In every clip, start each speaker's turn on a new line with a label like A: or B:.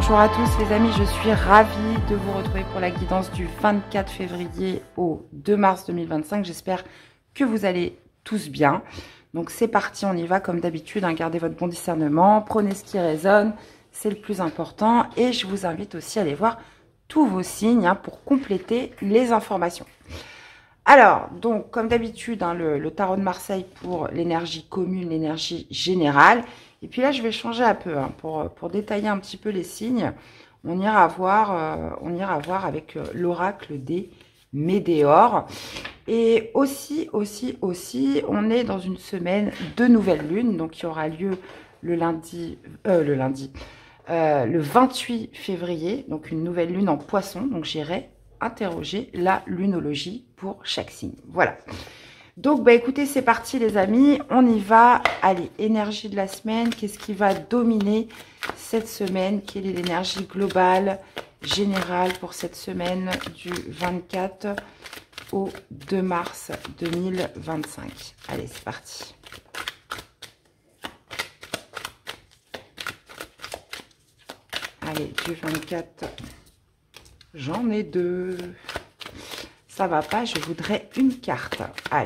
A: Bonjour à tous les amis, je suis ravie de vous retrouver pour la guidance du 24 février au 2 mars 2025. J'espère que vous allez tous bien. Donc c'est parti, on y va comme d'habitude, hein, gardez votre bon discernement, prenez ce qui résonne, c'est le plus important. Et je vous invite aussi à aller voir tous vos signes hein, pour compléter les informations. Alors, donc comme d'habitude, hein, le tarot de Marseille pour l'énergie commune, l'énergie générale. Et puis là, je vais changer un peu hein, pour détailler un petit peu les signes. On ira voir avec l'oracle des Médéores. Et aussi, on est dans une semaine de nouvelle lune. Donc, il y aura lieu le 28 février. Donc, une nouvelle lune en poisson. Donc, j'irai interroger la lunologie pour chaque signe. Voilà. Donc, bah, écoutez, c'est parti les amis, on y va. Allez, énergie de la semaine, qu'est-ce qui va dominer cette semaine? Quelle est l'énergie globale, générale pour cette semaine du 24 au 2 mars 2025? Allez, c'est parti. Allez, du 24, j'en ai deux. Ça va pas, je voudrais une carte. Allez.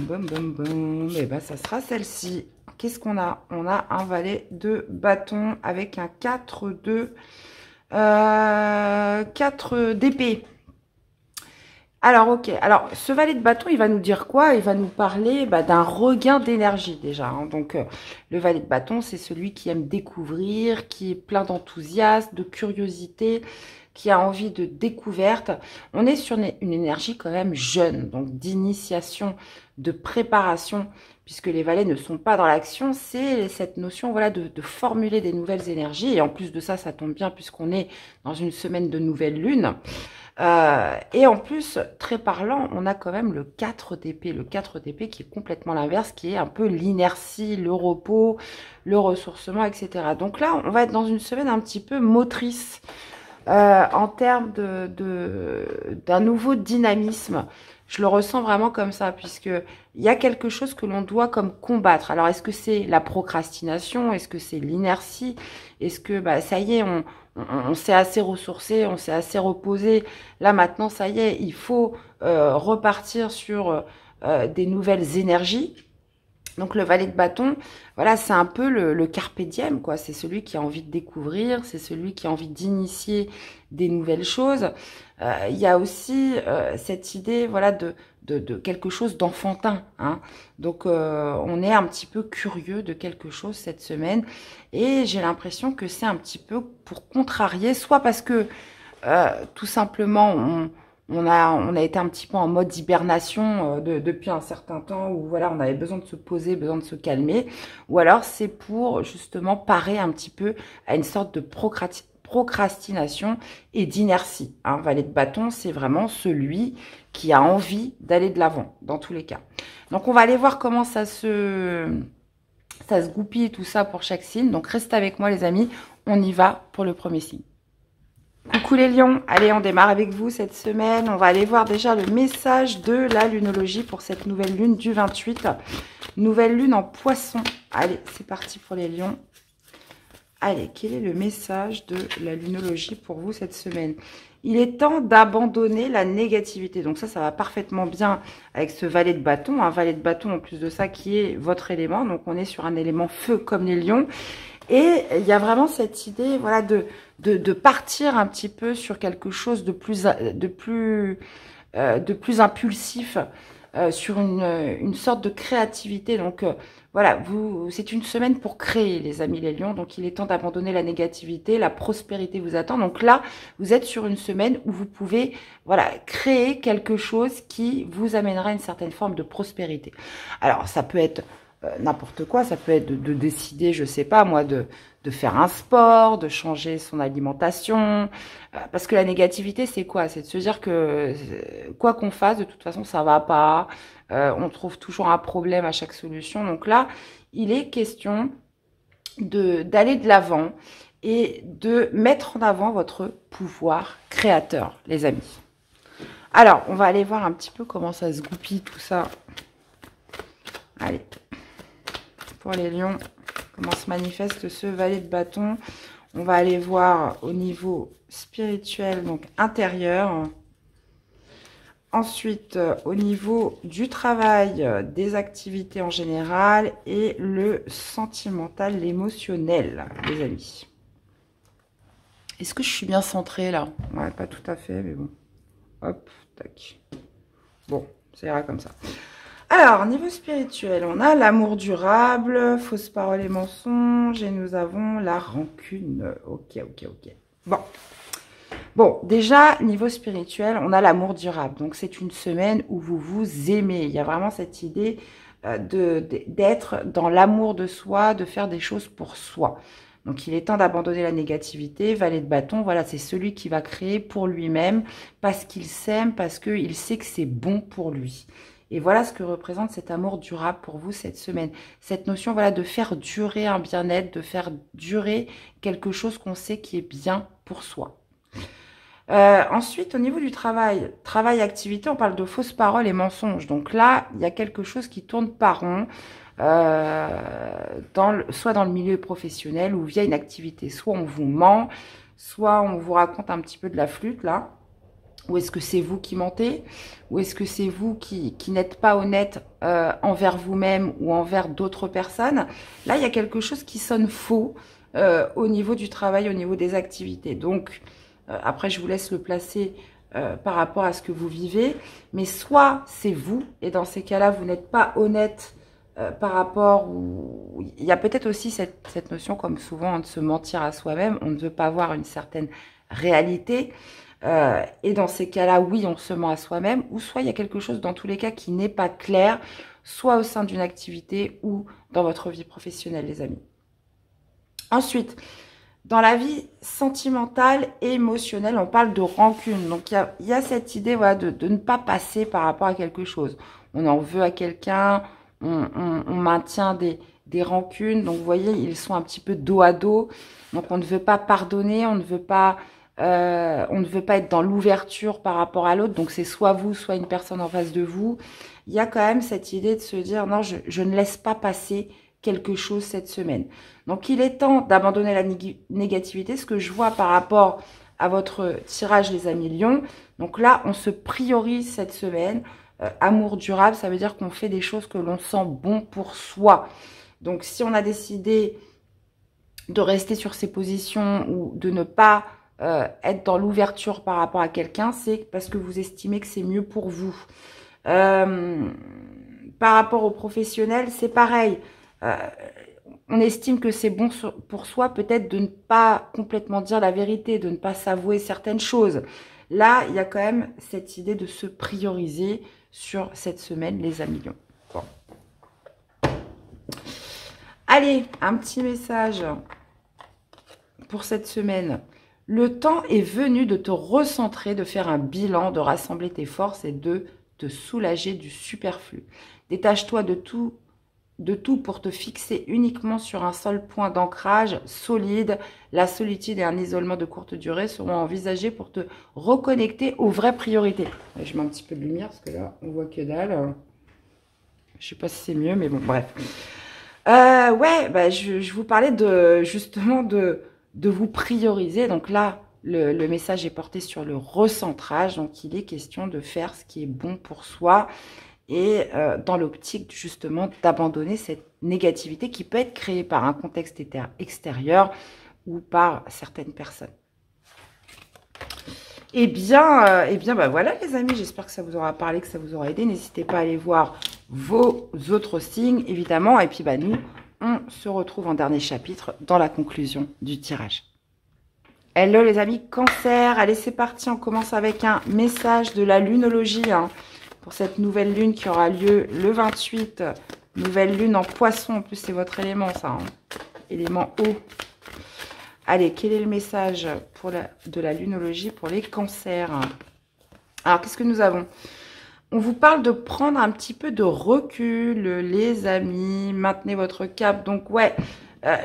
A: Boum. Et ben, ça sera celle-ci. Qu'est-ce qu'on a? On a un valet de bâton avec un 4 d'épée. Alors, ok. Alors, ce valet de bâton, il va nous dire quoi? Il va nous parler d'un regain d'énergie déjà. Hein. Donc, le valet de bâton, c'est celui qui aime découvrir, qui est plein d'enthousiasme, de curiosité, qui a envie de découverte. On est sur une énergie quand même jeune, donc d'initiation, de préparation, puisque les valets ne sont pas dans l'action. C'est cette notion voilà, de formuler des nouvelles énergies. Et en plus de ça, ça tombe bien puisqu'on est dans une semaine de nouvelle lune. Et en plus, très parlant, on a quand même le 4 d'épée. Le 4 d'épée qui est complètement l'inverse, qui est un peu l'inertie, le repos, le ressourcement, etc. Donc là, on va être dans une semaine un petit peu motrice en termes d'un nouveau dynamisme. Je le ressens vraiment comme ça, puisqu'il y a quelque chose que l'on doit comme combattre. Alors, est-ce que c'est la procrastination? Est-ce que c'est l'inertie? Est-ce que, ça y est, on s'est assez ressourcé, on s'est assez reposé. Là, maintenant, ça y est, il faut repartir sur des nouvelles énergies. Donc, le valet de bâton, voilà, c'est un peu le carpe diem, quoi. C'est celui qui a envie de découvrir, c'est celui qui a envie d'initier des nouvelles choses. Il y a aussi cette idée, voilà, de quelque chose d'enfantin. Hein. Donc, on est un petit peu curieux de quelque chose cette semaine. Et j'ai l'impression que c'est un petit peu pour contrarier, soit parce que tout simplement, on a été un petit peu en mode hibernation depuis un certain temps où voilà, on avait besoin de se poser, besoin de se calmer. Ou alors c'est pour justement parer un petit peu à une sorte de procrastination et d'inertie. Un valet de bâton, c'est vraiment celui qui a envie d'aller de l'avant, dans tous les cas. Donc on va aller voir comment ça se goupille tout ça pour chaque signe. Donc restez avec moi les amis, on y va pour le premier signe. Coucou les lions, allez on démarre avec vous cette semaine, on va aller voir déjà le message de la lunologie pour cette nouvelle lune du 28, nouvelle lune en poisson. Allez c'est parti pour les lions. Allez, quel est le message de la lunologie pour vous cette semaine? Il est temps d'abandonner la négativité. Donc ça va parfaitement bien avec ce valet de bâton. Un valet de bâton en plus de ça qui est votre élément. Donc on est sur un élément feu comme les lions. Et il y a vraiment cette idée voilà, de partir un petit peu sur quelque chose de plus impulsif, sur une sorte de créativité. Donc voilà, c'est une semaine pour créer les amis les lions. Donc il est temps d'abandonner la négativité, la prospérité vous attend. Donc là, vous êtes sur une semaine où vous pouvez voilà, créer quelque chose qui vous amènera une certaine forme de prospérité. Alors ça peut être n'importe quoi, ça peut être de décider, je sais pas moi, de faire un sport, de changer son alimentation, parce que la négativité c'est quoi? C'est de se dire que quoi qu'on fasse, de toute façon ça va pas, on trouve toujours un problème à chaque solution. Donc là, il est question d'aller de l'avant et de mettre en avant votre pouvoir créateur, les amis. Alors, on va aller voir un petit peu comment ça se goupille tout ça Allez, pour les lions, comment se manifeste ce valet de bâton? On va aller voir au niveau spirituel, donc intérieur. Ensuite, au niveau du travail, des activités en général et le sentimental, l'émotionnel, les amis. Est-ce que je suis bien centrée là? Ouais, pas tout à fait, mais bon. Hop, tac. Bon, ça ira comme ça. Alors, niveau spirituel, on a l'amour durable, fausses paroles et mensonges, et nous avons la rancune. Ok, ok, ok. Bon. Bon, déjà, niveau spirituel, on a l'amour durable. Donc, c'est une semaine où vous vous aimez. Il y a vraiment cette idée d'être dans l'amour de soi, de faire des choses pour soi. Donc, il est temps d'abandonner la négativité. Valet de bâton, voilà, c'est celui qui va créer pour lui-même, parce qu'il s'aime, parce qu'il sait que c'est bon pour lui. Et voilà ce que représente cet amour durable pour vous cette semaine. Cette notion, voilà, de faire durer un bien-être, de faire durer quelque chose qu'on sait qui est bien pour soi. Ensuite, au niveau du travail, activité, on parle de fausses paroles et mensonges. Donc là, il y a quelque chose qui tourne par rond, soit dans le milieu professionnel ou via une activité. Soit on vous ment, soit on vous raconte un petit peu de la flûte, là. Ou est-ce que c'est vous qui mentez? Ou est-ce que c'est vous qui n'êtes pas honnête envers vous-même ou envers d'autres personnes? Là, il y a quelque chose qui sonne faux au niveau du travail, au niveau des activités. Donc, après, je vous laisse le placer par rapport à ce que vous vivez. Mais soit c'est vous, et dans ces cas-là, vous n'êtes pas honnête par rapport... Il y a peut-être aussi cette notion, comme souvent, hein, de se mentir à soi-même. On ne veut pas voir une certaine réalité. Et dans ces cas-là, oui, on se ment à soi-même. Ou soit il y a quelque chose, dans tous les cas, qui n'est pas clair, soit au sein d'une activité ou dans votre vie professionnelle, les amis. Ensuite... Dans la vie sentimentale et émotionnelle, on parle de rancune. Donc, il y a cette idée, voilà, de ne pas passer par rapport à quelque chose. On en veut à quelqu'un, on maintient des rancunes. Donc, vous voyez, ils sont un petit peu dos à dos. Donc, on ne veut pas pardonner, on ne veut pas être dans l'ouverture par rapport à l'autre. Donc, c'est soit vous, soit une personne en face de vous. Il y a quand même cette idée de se dire, non, je ne laisse pas passer quelque chose cette semaine. Donc, il est temps d'abandonner la négativité, ce que je vois par rapport à votre tirage, les amis Lions. Donc là, on se priorise cette semaine. Amour durable, ça veut dire qu'on fait des choses que l'on sent bon pour soi. Donc, si on a décidé de rester sur ses positions ou de ne pas être dans l'ouverture par rapport à quelqu'un, c'est parce que vous estimez que c'est mieux pour vous. Par rapport aux professionnels, c'est pareil. On estime que c'est bon pour soi peut-être de ne pas complètement dire la vérité, de ne pas s'avouer certaines choses. Là, il y a quand même cette idée de se prioriser sur cette semaine, les amis Lions. Bon. Allez, un petit message pour cette semaine. Le temps est venu de te recentrer, de faire un bilan, de rassembler tes forces et de te soulager du superflu. Détache-toi de tout pour te fixer uniquement sur un seul point d'ancrage solide. La solitude et un isolement de courte durée seront envisagés pour te reconnecter aux vraies priorités. Je mets un petit peu de lumière parce que là, on voit que dalle. Je sais pas si c'est mieux, mais bon, bref. Ouais, bah, je vous parlais justement de vous prioriser. Donc là, le message est porté sur le recentrage. Donc, il est question de faire ce qui est bon pour soi. Et dans l'optique justement d'abandonner cette négativité qui peut être créée par un contexte extérieur ou par certaines personnes. Eh bien bah voilà les amis, j'espère que ça vous aura parlé, que ça vous aura aidé. N'hésitez pas à aller voir vos autres signes, évidemment. Et puis bah nous, on se retrouve en dernier chapitre dans la conclusion du tirage. Hello les amis, Cancer. Allez, c'est parti, on commence avec un message de la lunologie, hein. Pour cette nouvelle lune qui aura lieu le 28, nouvelle lune en poisson, en plus c'est votre élément ça, hein. Élément eau. Allez, quel est le message de la lunologie pour les cancers? Alors, qu'est-ce que nous avons? On vous parle de prendre un petit peu de recul, les amis, maintenez votre cap. Donc, ouais,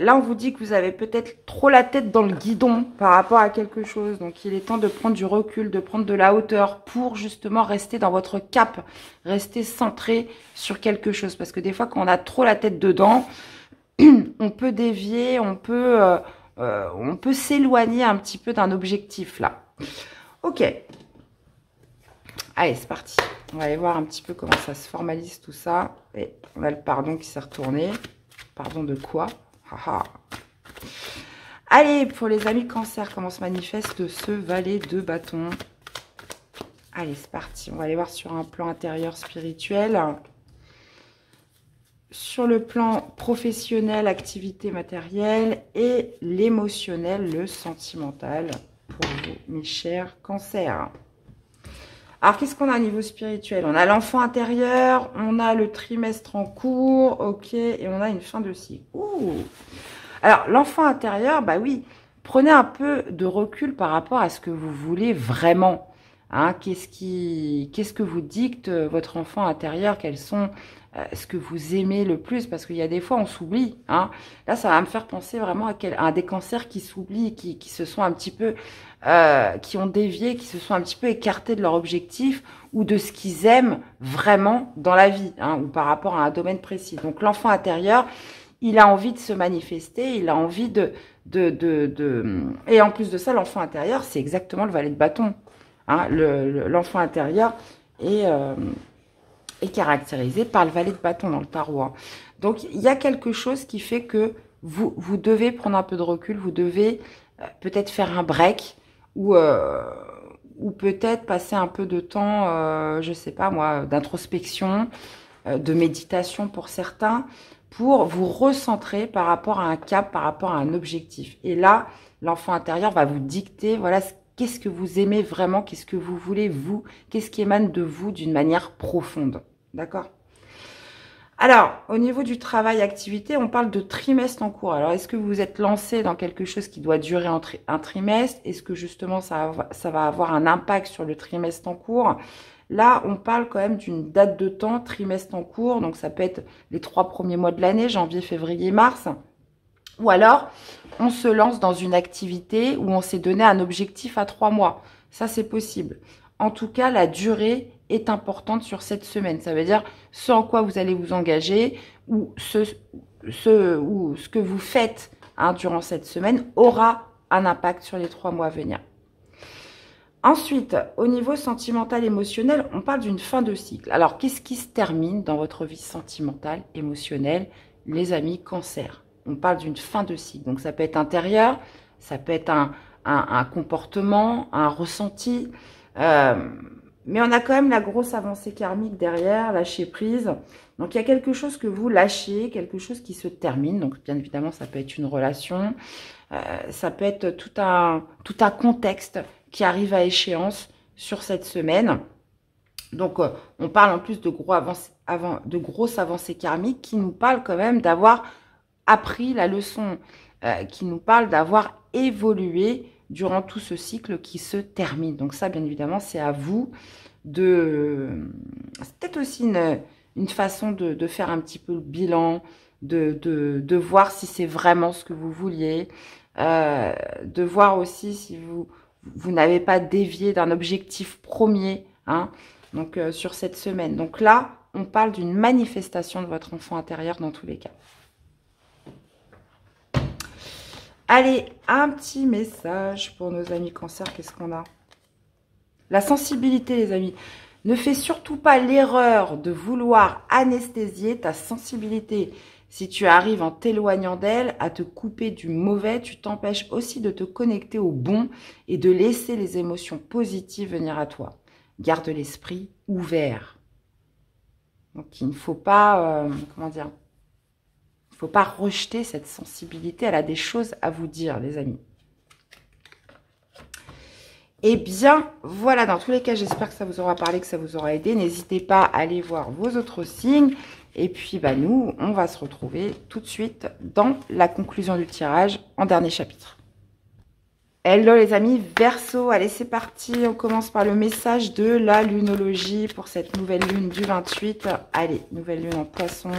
A: Là, on vous dit que vous avez peut-être trop la tête dans le guidon par rapport à quelque chose. Donc, il est temps de prendre du recul, de prendre de la hauteur pour justement rester dans votre cap, rester centré sur quelque chose. Parce que des fois, quand on a trop la tête dedans, on peut dévier, on peut s'éloigner un petit peu d'un objectif là. Ok. Allez, c'est parti. On va aller voir un petit peu comment ça se formalise tout ça. Et on a le pardon qui s'est retourné. Pardon de quoi? Allez, pour les amis cancer, comment se manifeste ce valet de bâton? Allez, c'est parti. On va aller voir sur un plan intérieur spirituel. Sur le plan professionnel, activité matérielle et l'émotionnel, le sentimental pour vous, mes chers cancers. Alors, qu'est-ce qu'on a au niveau spirituel? On a l'enfant intérieur, on a le trimestre en cours, ok, et on a une fin de cycle. Ouh. Alors, l'enfant intérieur, bah oui, prenez un peu de recul par rapport à ce que vous voulez vraiment. Hein, qu'est-ce que vous dicte votre enfant intérieur? Quels sont ce que vous aimez le plus? Parce qu'il y a des fois, on s'oublie. Hein. Là, ça va me faire penser vraiment à des cancers qui s'oublient, qui se sont un petit peu... qui ont dévié, qui se sont un petit peu écartés de leur objectif ou de ce qu'ils aiment vraiment dans la vie, hein, ou par rapport à un domaine précis. Donc, l'enfant intérieur, il a envie de se manifester, il a envie Et en plus de ça, l'enfant intérieur, c'est exactement le valet de bâton. Hein, l'enfant intérieur est caractérisé par le valet de bâton dans le tarot. Hein. Donc, il y a quelque chose qui fait que vous devez prendre un peu de recul, vous devez peut-être faire un break ou peut-être passer un peu de temps, je sais pas moi, d'introspection, de méditation pour certains, pour vous recentrer par rapport à un cap, par rapport à un objectif. Et là, l'enfant intérieur va vous dicter, voilà, qu'est-ce que vous aimez vraiment, qu'est-ce que vous voulez, vous, qu'est-ce qui émane de vous d'une manière profonde. D'accord ? Alors, au niveau du travail, activité, on parle de trimestre en cours. Alors, est-ce que vous êtes lancé dans quelque chose qui doit durer un trimestre? Est-ce que justement, ça va avoir un impact sur le trimestre en cours? Là, on parle quand même d'une date de temps, trimestre en cours. Donc, ça peut être les 3 premiers mois de l'année, janvier, février, mars. Ou alors, on se lance dans une activité où on s'est donné un objectif à 3 mois. Ça, c'est possible. En tout cas, la durée est importante sur cette semaine. Ça veut dire ce en quoi vous allez vous engager ou ce que vous faites durant cette semaine aura un impact sur les 3 mois à venir. Ensuite, au niveau sentimental, émotionnel, on parle d'une fin de cycle. Alors, qu'est-ce qui se termine dans votre vie sentimentale, émotionnelle, les amis cancer? On parle d'une fin de cycle. Donc, ça peut être intérieur, ça peut être un comportement, un ressenti. Mais on a quand même la grosse avancée karmique derrière, lâcher prise. Donc, il y a quelque chose que vous lâchez, quelque chose qui se termine. Donc, bien évidemment, ça peut être une relation. Ça peut être tout un contexte qui arrive à échéance sur cette semaine. Donc, on parle en plus de grosses avancées karmiques qui nous parlent quand même d'avoir appris la leçon, qui nous parle d'avoir évolué durant tout ce cycle qui se termine. Donc ça, bien évidemment, c'est à vous de... C'est peut-être aussi une façon de faire un petit peu le bilan, de voir si c'est vraiment ce que vous vouliez, de voir aussi si vous n'avez pas dévié d'un objectif premier, hein, donc sur cette semaine. Donc là, on parle d'une manifestation de votre enfant intérieur dans tous les cas. Allez, un petit message pour nos amis cancer. Qu'est-ce qu'on a? La sensibilité, les amis. Ne fais surtout pas l'erreur de vouloir anesthésier ta sensibilité. Si tu arrives en t'éloignant d'elle, à te couper du mauvais, tu t'empêches aussi de te connecter au bon et de laisser les émotions positives venir à toi. Garde l'esprit ouvert. Donc, il ne faut pas, comment dire, il ne faut pas rejeter cette sensibilité. Elle a des choses à vous dire, les amis. Eh bien, voilà, dans tous les cas, j'espère que ça vous aura parlé, que ça vous aura aidé. N'hésitez pas à aller voir vos autres signes. Et puis, bah, nous, on va se retrouver tout de suite dans la conclusion du tirage en dernier chapitre. Hello les amis, Verseau, allez c'est parti, on commence par le message de la lunologie pour cette nouvelle lune du 28. Allez, nouvelle lune en poisson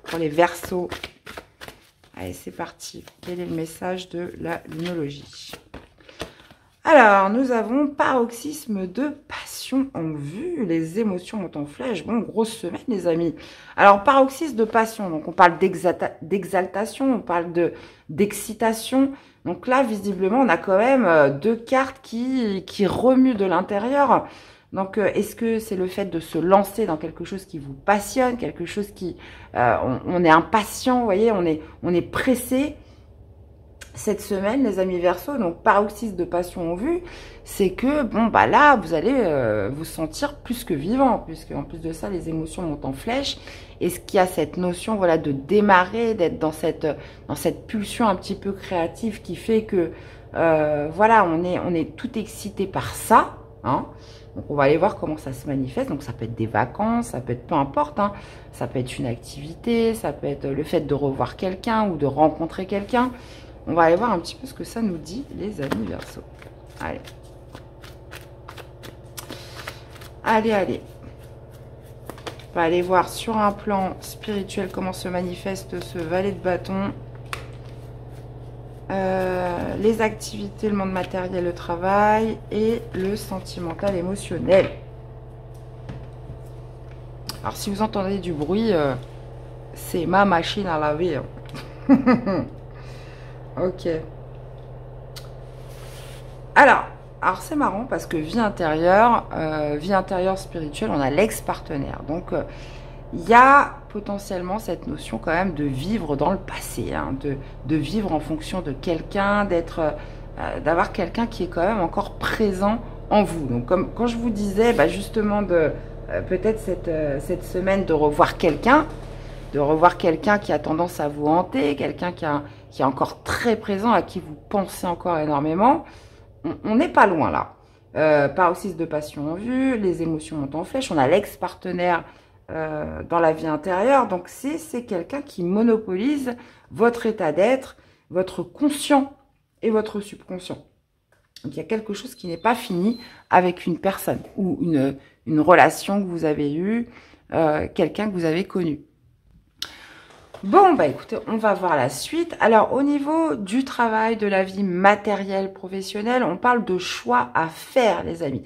A: pour les Verseaux. Allez, c'est parti. Quel est le message de la lumologie? Alors, nous avons paroxysme de passion en vue. Les émotions montent en flèche. Bon, grosse semaine, les amis. Alors, paroxysme de passion. Donc, on parle d'exaltation, on parle d'excitation. Donc là, visiblement, on a quand même deux cartes qui remuent de l'intérieur. Donc, est-ce que c'est le fait de se lancer dans quelque chose qui vous passionne, quelque chose qui... on est impatient, vous voyez, on est pressé cette semaine, les amis Verseau. Donc, paroxysme de passion en vue, c'est que, bon, bah là, vous allez vous sentir plus que vivant, puisque en plus de ça, les émotions montent en flèche. Est-ce qu'il y a cette notion, voilà, de démarrer, d'être dans cette pulsion un petit peu créative qui fait que, voilà, on est tout excité par ça, hein. Donc, on va aller voir comment ça se manifeste. Donc, ça peut être des vacances, ça peut être peu importe, hein. Ça peut être une activité, ça peut être le fait de revoir quelqu'un ou de rencontrer quelqu'un. On va aller voir un petit peu ce que ça nous dit, les amis Verseau. Allez. Allez, allez. On va aller voir sur un plan spirituel comment se manifeste ce valet de bâton. Les activités, le monde matériel, le travail et le sentimental émotionnel. Alors, si vous entendez du bruit, c'est ma machine à laver. Ok. Alors c'est marrant parce que vie intérieure spirituelle, on a l'ex-partenaire. Donc, il y a potentiellement cette notion quand même de vivre dans le passé, hein, de vivre en fonction de quelqu'un, d'avoir quelqu'un qui est quand même encore présent en vous. Donc, comme quand je vous disais, bah, justement, peut-être cette semaine de revoir quelqu'un, qui a tendance à vous hanter, quelqu'un qui est encore très présent, à qui vous pensez encore énormément. On n'est pas loin là. Paroxysme de passion en vue, les émotions montent en flèche, on a l'ex-partenaire dans la vie intérieure. Donc, c'est quelqu'un qui monopolise votre état d'être, votre conscient et votre subconscient. Donc, il y a quelque chose qui n'est pas fini avec une personne ou une relation que vous avez eue, quelqu'un que vous avez connu. Bon, bah écoutez, on va voir la suite. Alors, au niveau du travail, de la vie matérielle, professionnelle, on parle de choix à faire, les amis.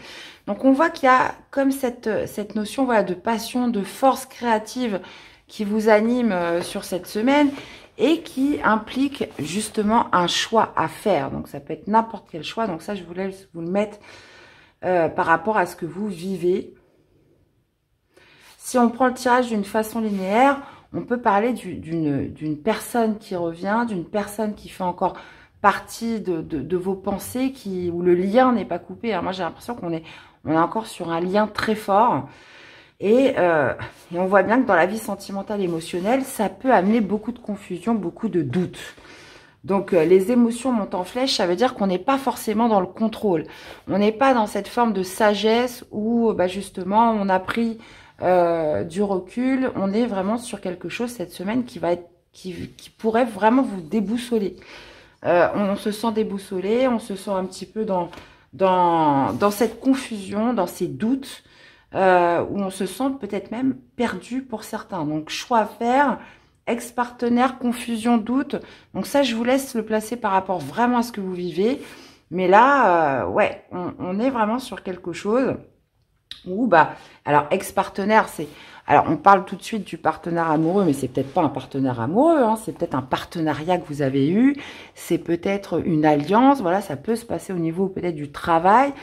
A: Donc, on voit qu'il y a comme cette notion, voilà, de passion, de force créative qui vous anime sur cette semaine et qui implique justement un choix à faire. Donc, ça peut être n'importe quel choix. Donc, ça, je vous laisse vous le mettre par rapport à ce que vous vivez. Si on prend le tirage d'une façon linéaire, on peut parler d'une personne qui revient, d'une personne qui fait encore partie de vos pensées, où le lien n'est pas coupé. Alors moi, j'ai l'impression qu'on est encore sur un lien très fort. Et on voit bien que dans la vie sentimentale émotionnelle, ça peut amener beaucoup de confusion, beaucoup de doutes. Donc, les émotions montent en flèche, ça veut dire qu'on n'est pas forcément dans le contrôle. On n'est pas dans cette forme de sagesse où, bah, justement, on a pris du recul. On est vraiment sur quelque chose cette semaine qui pourrait vraiment vous déboussoler. On se sent déboussolé, on se sent un petit peu dans cette confusion, dans ces doutes, où on se sent peut-être même perdu pour certains. Donc, choix à faire, ex-partenaire, confusion, doute. Donc ça, je vous laisse le placer par rapport vraiment à ce que vous vivez. Mais là, ouais, on est vraiment sur quelque chose où, bah, alors, ex-partenaire, alors, on parle tout de suite du partenaire amoureux, mais c'est peut-être pas un partenaire amoureux, hein, c'est peut-être un partenariat que vous avez eu, c'est peut-être une alliance, voilà, ça peut se passer au niveau peut-être du travail.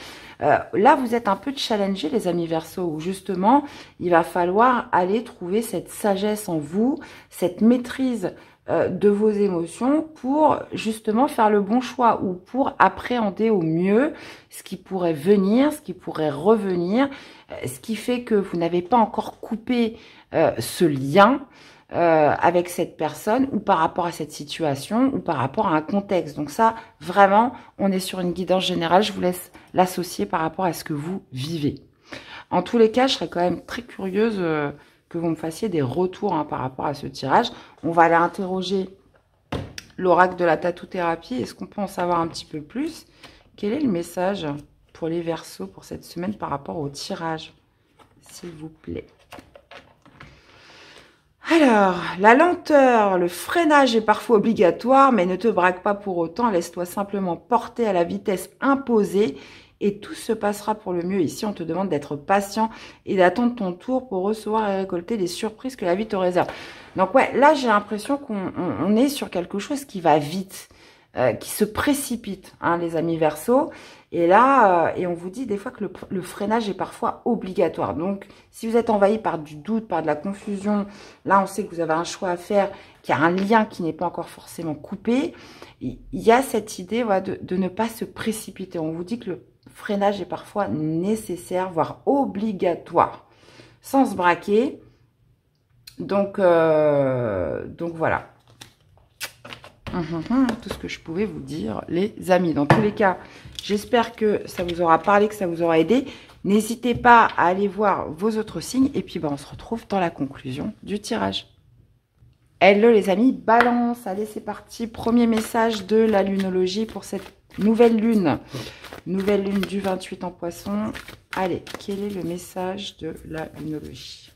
A: Là, vous êtes un peu challengés, les amis Verseau, où justement, il va falloir aller trouver cette sagesse en vous, cette maîtrise de vos émotions pour justement faire le bon choix ou pour appréhender au mieux ce qui pourrait venir, ce qui pourrait revenir, ce qui fait que vous n'avez pas encore coupé ce lien avec cette personne ou par rapport à cette situation ou par rapport à un contexte. Donc ça, vraiment, on est sur une guidance générale. Je vous laisse l'associer par rapport à ce que vous vivez. En tous les cas, je serais quand même très curieuse que vous me fassiez des retours par rapport à ce tirage. On va aller interroger l'oracle de la tatou-thérapie. Est-ce qu'on peut en savoir un petit peu plus? Quel est le message pour les Verseaux pour cette semaine par rapport au tirage, s'il vous plaît? Alors, la lenteur, le freinage est parfois obligatoire, mais ne te braque pas pour autant. Laisse-toi simplement porter à la vitesse imposée et tout se passera pour le mieux. Ici, on te demande d'être patient et d'attendre ton tour pour recevoir et récolter les surprises que la vie te réserve. Donc ouais, là, j'ai l'impression qu'on est sur quelque chose qui va vite, qui se précipite, hein, les amis Verseaux. Et là, et on vous dit des fois que le freinage est parfois obligatoire. Donc, si vous êtes envahi par du doute, par de la confusion, là, on sait que vous avez un choix à faire, qu'il y a un lien qui n'est pas encore forcément coupé. Il y a cette idée, voilà, de ne pas se précipiter. On vous dit que le freinage est parfois nécessaire, voire obligatoire, sans se braquer. Donc voilà. Tout ce que je pouvais vous dire, les amis. Dans tous les cas, j'espère que ça vous aura parlé, que ça vous aura aidé. N'hésitez pas à aller voir vos autres signes. Et puis, on se retrouve dans la conclusion du tirage. Hello les amis, Balance. Allez, c'est parti. Premier message de la lunologie pour cette nouvelle lune. Nouvelle lune du 28 en Poisson. Allez, quel est le message de la lunologie?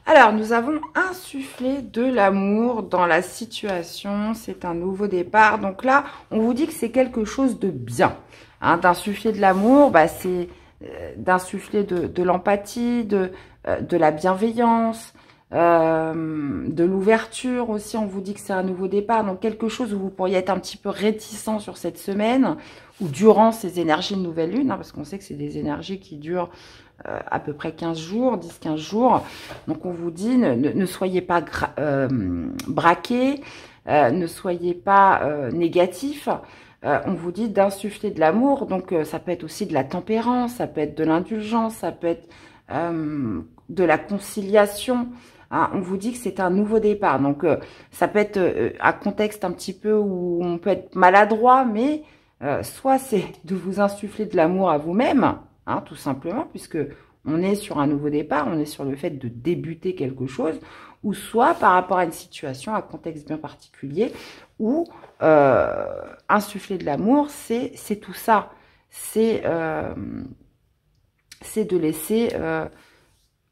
A: Alors, nous avons insufflé de l'amour dans la situation. C'est un nouveau départ. Donc là, on vous dit que c'est quelque chose de bien. Hein, d'insuffler de l'amour, c'est d'insuffler de l'empathie, de la bienveillance, de l'ouverture aussi. On vous dit que c'est un nouveau départ. Donc, quelque chose où vous pourriez être un petit peu réticent sur cette semaine ou durant ces énergies de nouvelle lune. Hein, parce qu'on sait que c'est des énergies qui durent à peu près 15 jours, 10-15 jours. Donc, on vous dit, ne soyez pas braqués, ne soyez pas négatifs. On vous dit d'insuffler de l'amour. Donc, ça peut être aussi de la tempérance, ça peut être de l'indulgence, ça peut être de la conciliation. Hein, on vous dit que c'est un nouveau départ. Donc, ça peut être un contexte un petit peu où on peut être maladroit, mais soit c'est de vous insuffler de l'amour à vous-même, hein, tout simplement, puisque on est sur un nouveau départ, on est sur le fait de débuter quelque chose, ou soit par rapport à une situation, un contexte bien particulier, où insuffler de l'amour, c'est tout ça. C'est de laisser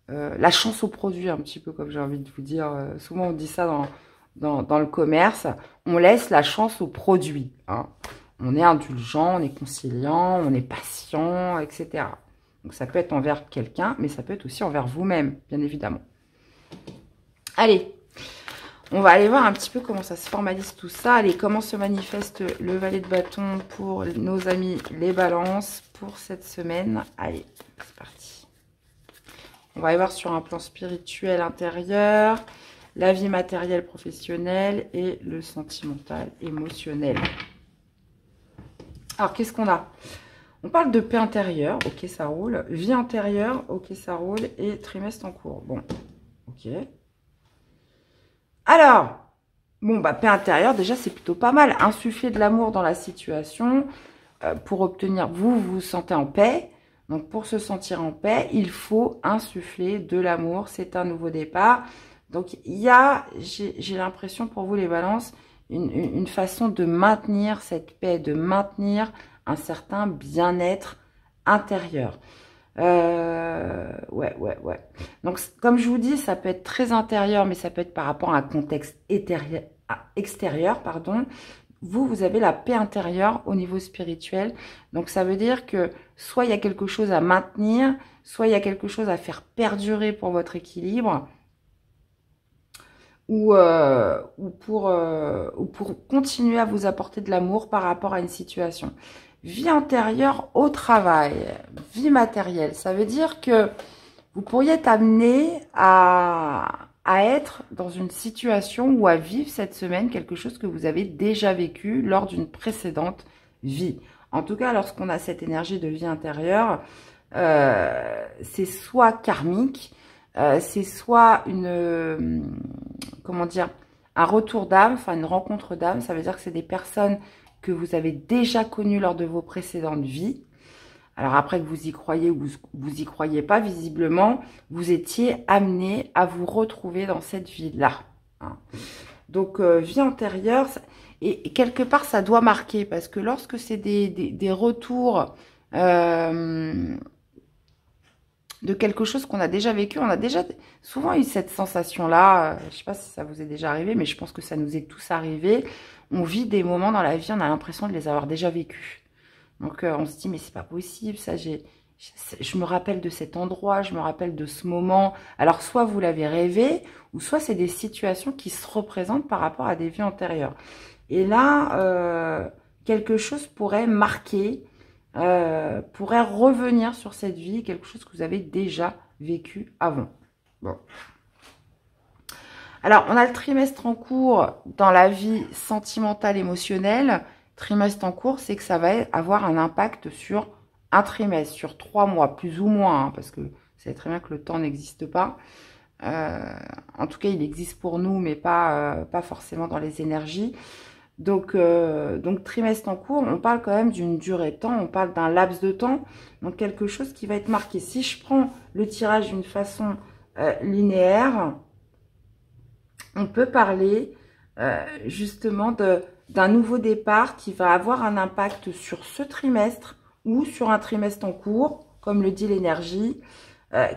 A: la chance au produit, un petit peu comme j'ai envie de vous dire. Souvent, on dit ça dans le commerce. On laisse la chance au produit. Hein. On est indulgent, on est conciliant, on est patient, etc. Donc, ça peut être envers quelqu'un, mais ça peut être aussi envers vous-même, bien évidemment. Allez, on va aller voir un petit peu comment ça se formalise tout ça. Allez, comment se manifeste le valet de bâton pour nos amis les balances pour cette semaine. Allez, c'est parti. On va aller voir sur un plan spirituel intérieur, la vie matérielle professionnelle et le sentimental émotionnel. Alors, qu'est-ce qu'on a? On parle de paix intérieure, ok, ça roule. Vie intérieure, ok, ça roule. Et trimestre en cours, bon, ok. Alors, bon, paix intérieure, déjà, c'est plutôt pas mal. Insuffler de l'amour dans la situation pour obtenir, vous vous sentez en paix. Donc, pour se sentir en paix, il faut insuffler de l'amour. C'est un nouveau départ. Donc, il y a, j'ai l'impression pour vous les balances, une façon de maintenir cette paix, de maintenir un certain bien-être intérieur. Ouais. Donc, comme je vous dis, ça peut être très intérieur, mais ça peut être par rapport à un contexte extérieur, pardon. Vous avez la paix intérieure au niveau spirituel. Donc, ça veut dire que soit il y a quelque chose à maintenir, soit il y a quelque chose à faire perdurer pour votre équilibre, ou pour continuer à vous apporter de l'amour par rapport à une situation. Vie intérieure au travail, vie matérielle, ça veut dire que vous pourriez être amené à être dans une situation ou à vivre cette semaine quelque chose que vous avez déjà vécu lors d'une précédente vie. En tout cas, lorsqu'on a cette énergie de vie intérieure, c'est soit karmique, c'est soit comment dire, un retour d'âme, enfin une rencontre d'âme. Ça veut dire que c'est des personnes que vous avez déjà connues lors de vos précédentes vies. Alors après que vous y croyez ou vous y croyez pas, visiblement, vous étiez amené à vous retrouver dans cette vie-là. Hein. Donc, vie antérieure, et quelque part, ça doit marquer, parce que lorsque c'est des retours de quelque chose qu'on a déjà vécu. On a déjà souvent eu cette sensation-là. Je ne sais pas si ça vous est déjà arrivé, mais je pense que ça nous est tous arrivé. On vit des moments dans la vie, on a l'impression de les avoir déjà vécus. Donc, on se dit, mais c'est pas possible, ça, je me rappelle de cet endroit, je me rappelle de ce moment. Alors, soit vous l'avez rêvé, ou soit c'est des situations qui se représentent par rapport à des vies antérieures. Et là, quelque chose pourrait marquer, pourrait revenir sur cette vie, quelque chose que vous avez déjà vécu avant. Bon. Alors, on a le trimestre en cours dans la vie sentimentale, émotionnelle. Trimestre en cours, c'est que ça va avoir un impact sur un trimestre, sur 3 mois, plus ou moins, hein, parce que vous savez très bien que le temps n'existe pas. En tout cas, il existe pour nous, mais pas forcément dans les énergies. Donc, trimestre en cours, on parle quand même d'une durée de temps, on parle d'un laps de temps, donc quelque chose qui va être marqué. Si je prends le tirage d'une façon linéaire, on peut parler justement d'un nouveau départ qui va avoir un impact sur ce trimestre ou sur un trimestre en cours, comme le dit l'énergie,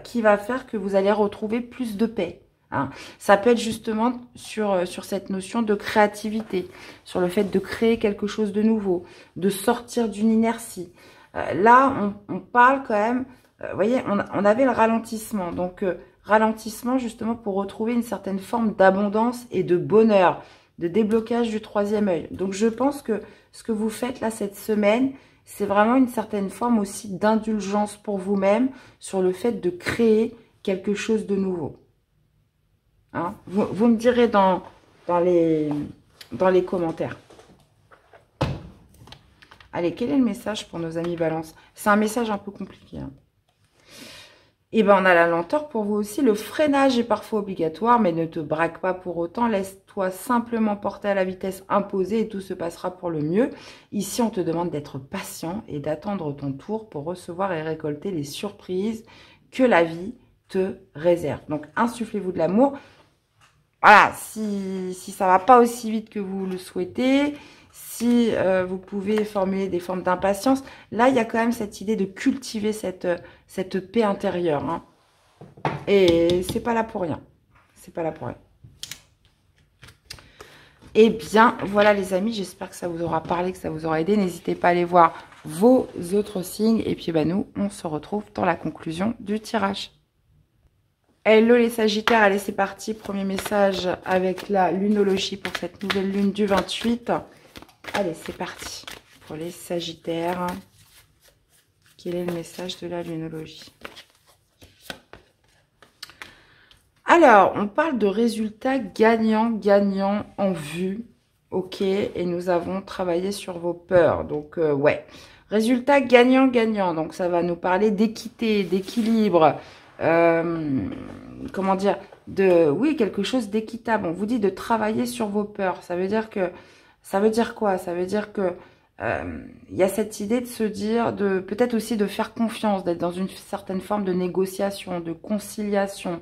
A: qui va faire que vous allez retrouver plus de paix. Hein. Ça peut être justement sur cette notion de créativité, sur le fait de créer quelque chose de nouveau, de sortir d'une inertie. Là, on parle quand même, vous voyez, on avait le ralentissement. Donc, ralentissement justement pour retrouver une certaine forme d'abondance et de bonheur, de déblocage du troisième œil. Donc, je pense que ce que vous faites là cette semaine, c'est vraiment une certaine forme aussi d'indulgence pour vous-même sur le fait de créer quelque chose de nouveau. Hein, vous me direz dans les commentaires. Allez, quel est le message pour nos amis Balance? C'est un message un peu compliqué. Hein. Et ben on a la lenteur pour vous aussi. Le freinage est parfois obligatoire, mais ne te braque pas pour autant. Laisse-toi simplement porter à la vitesse imposée et tout se passera pour le mieux. Ici, on te demande d'être patient et d'attendre ton tour pour recevoir et récolter les surprises que la vie te réserve. Donc, insufflez-vous de l'amour. Voilà, si ça va pas aussi vite que vous le souhaitez, si vous pouvez formuler des formes d'impatience, là, il y a quand même cette idée de cultiver cette paix intérieure. Hein. Et c'est pas là pour rien. C'est pas là pour rien. Eh bien, voilà les amis, j'espère que ça vous aura parlé, que ça vous aura aidé. N'hésitez pas à aller voir vos autres signes. Et puis, bah, nous, on se retrouve dans la conclusion du tirage. Hello les Sagittaires, allez c'est parti, premier message avec la lunologie pour cette nouvelle lune du 28. Allez c'est parti pour les Sagittaires. Quel est le message de la lunologie? Alors, on parle de résultats gagnants en vue. Ok, et nous avons travaillé sur vos peurs. Donc, ouais, résultats gagnant. Donc, ça va nous parler d'équité, d'équilibre. Comment dire, oui, quelque chose d'équitable. On vous dit de travailler sur vos peurs. Ça veut dire quoi? Ça veut dire que il y a cette idée de se dire, peut-être aussi de faire confiance, d'être dans une certaine forme de négociation, de conciliation.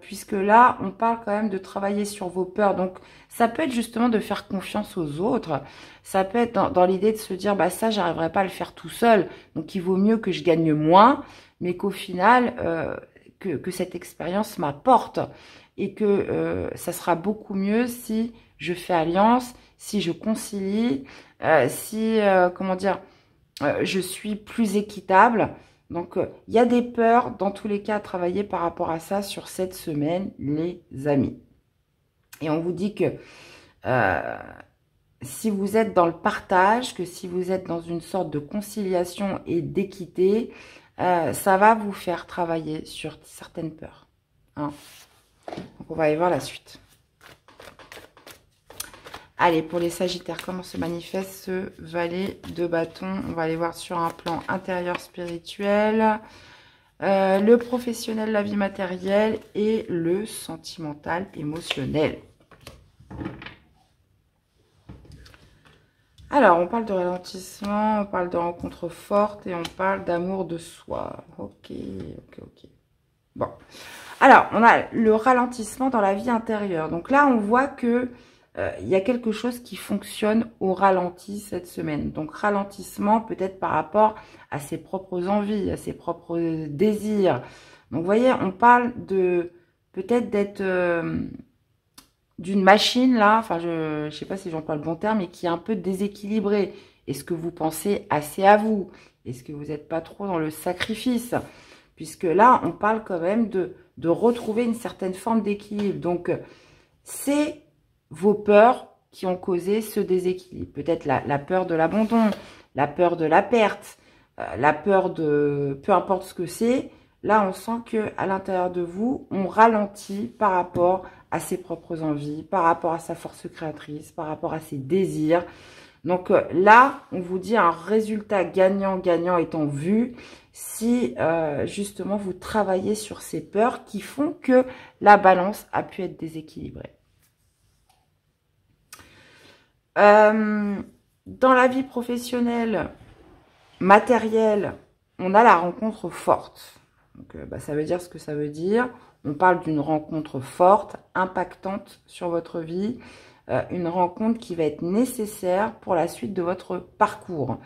A: Puisque là, on parle quand même de travailler sur vos peurs. Donc, ça peut être justement de faire confiance aux autres. Ça peut être dans l'idée de se dire, bah ça, j'arriverai pas à le faire tout seul. Donc, il vaut mieux que je gagne moins, mais qu'au final, que cette expérience m'apporte. Et que ça sera beaucoup mieux si je fais alliance, si je concilie, comment dire, je suis plus équitable. Donc, il y a des peurs, dans tous les cas, à travailler par rapport à ça sur cette semaine, les amis. Et on vous dit que si vous êtes dans le partage, que si vous êtes dans une sorte de conciliation et d'équité, ça va vous faire travailler sur certaines peurs. Hein. Donc, on va aller voir la suite. Allez, pour les Sagittaires, comment se manifeste ce valet de bâton? On va aller voir sur un plan intérieur spirituel, le professionnel, la vie matérielle et le sentimental émotionnel. Alors, on parle de ralentissement, on parle de rencontres fortes et on parle d'amour de soi. Ok. Bon. Alors, on a le ralentissement dans la vie intérieure. Donc là, on voit que il y a quelque chose qui fonctionne au ralenti cette semaine. Donc, ralentissement peut-être par rapport à ses propres envies, à ses propres désirs. Donc, vous voyez, on parle de peut-être d'être d'une machine, là, enfin, je sais pas si j'emploie le bon terme, mais qui est un peu déséquilibrée. Est-ce que vous pensez assez à vous? Est-ce que vous n'êtes pas trop dans le sacrifice? Puisque là, on parle quand même de retrouver une certaine forme d'équilibre. Donc, c'est vos peurs qui ont causé ce déséquilibre. Peut-être la peur de l'abandon, la peur de la perte, la peur de... Peu importe ce que c'est, là, on sent qu'à l'intérieur de vous, on ralentit par rapport à ses propres envies, par rapport à sa force créatrice, par rapport à ses désirs. Donc là, on vous dit un résultat gagnant-gagnant est en vue si justement vous travaillez sur ces peurs qui font que la balance a pu être déséquilibrée. Dans la vie professionnelle, matérielle, on a la rencontre forte. Donc, ça veut dire ce que ça veut dire. On parle d'une rencontre forte, impactante sur votre vie. Une rencontre qui va être nécessaire pour la suite de votre parcours.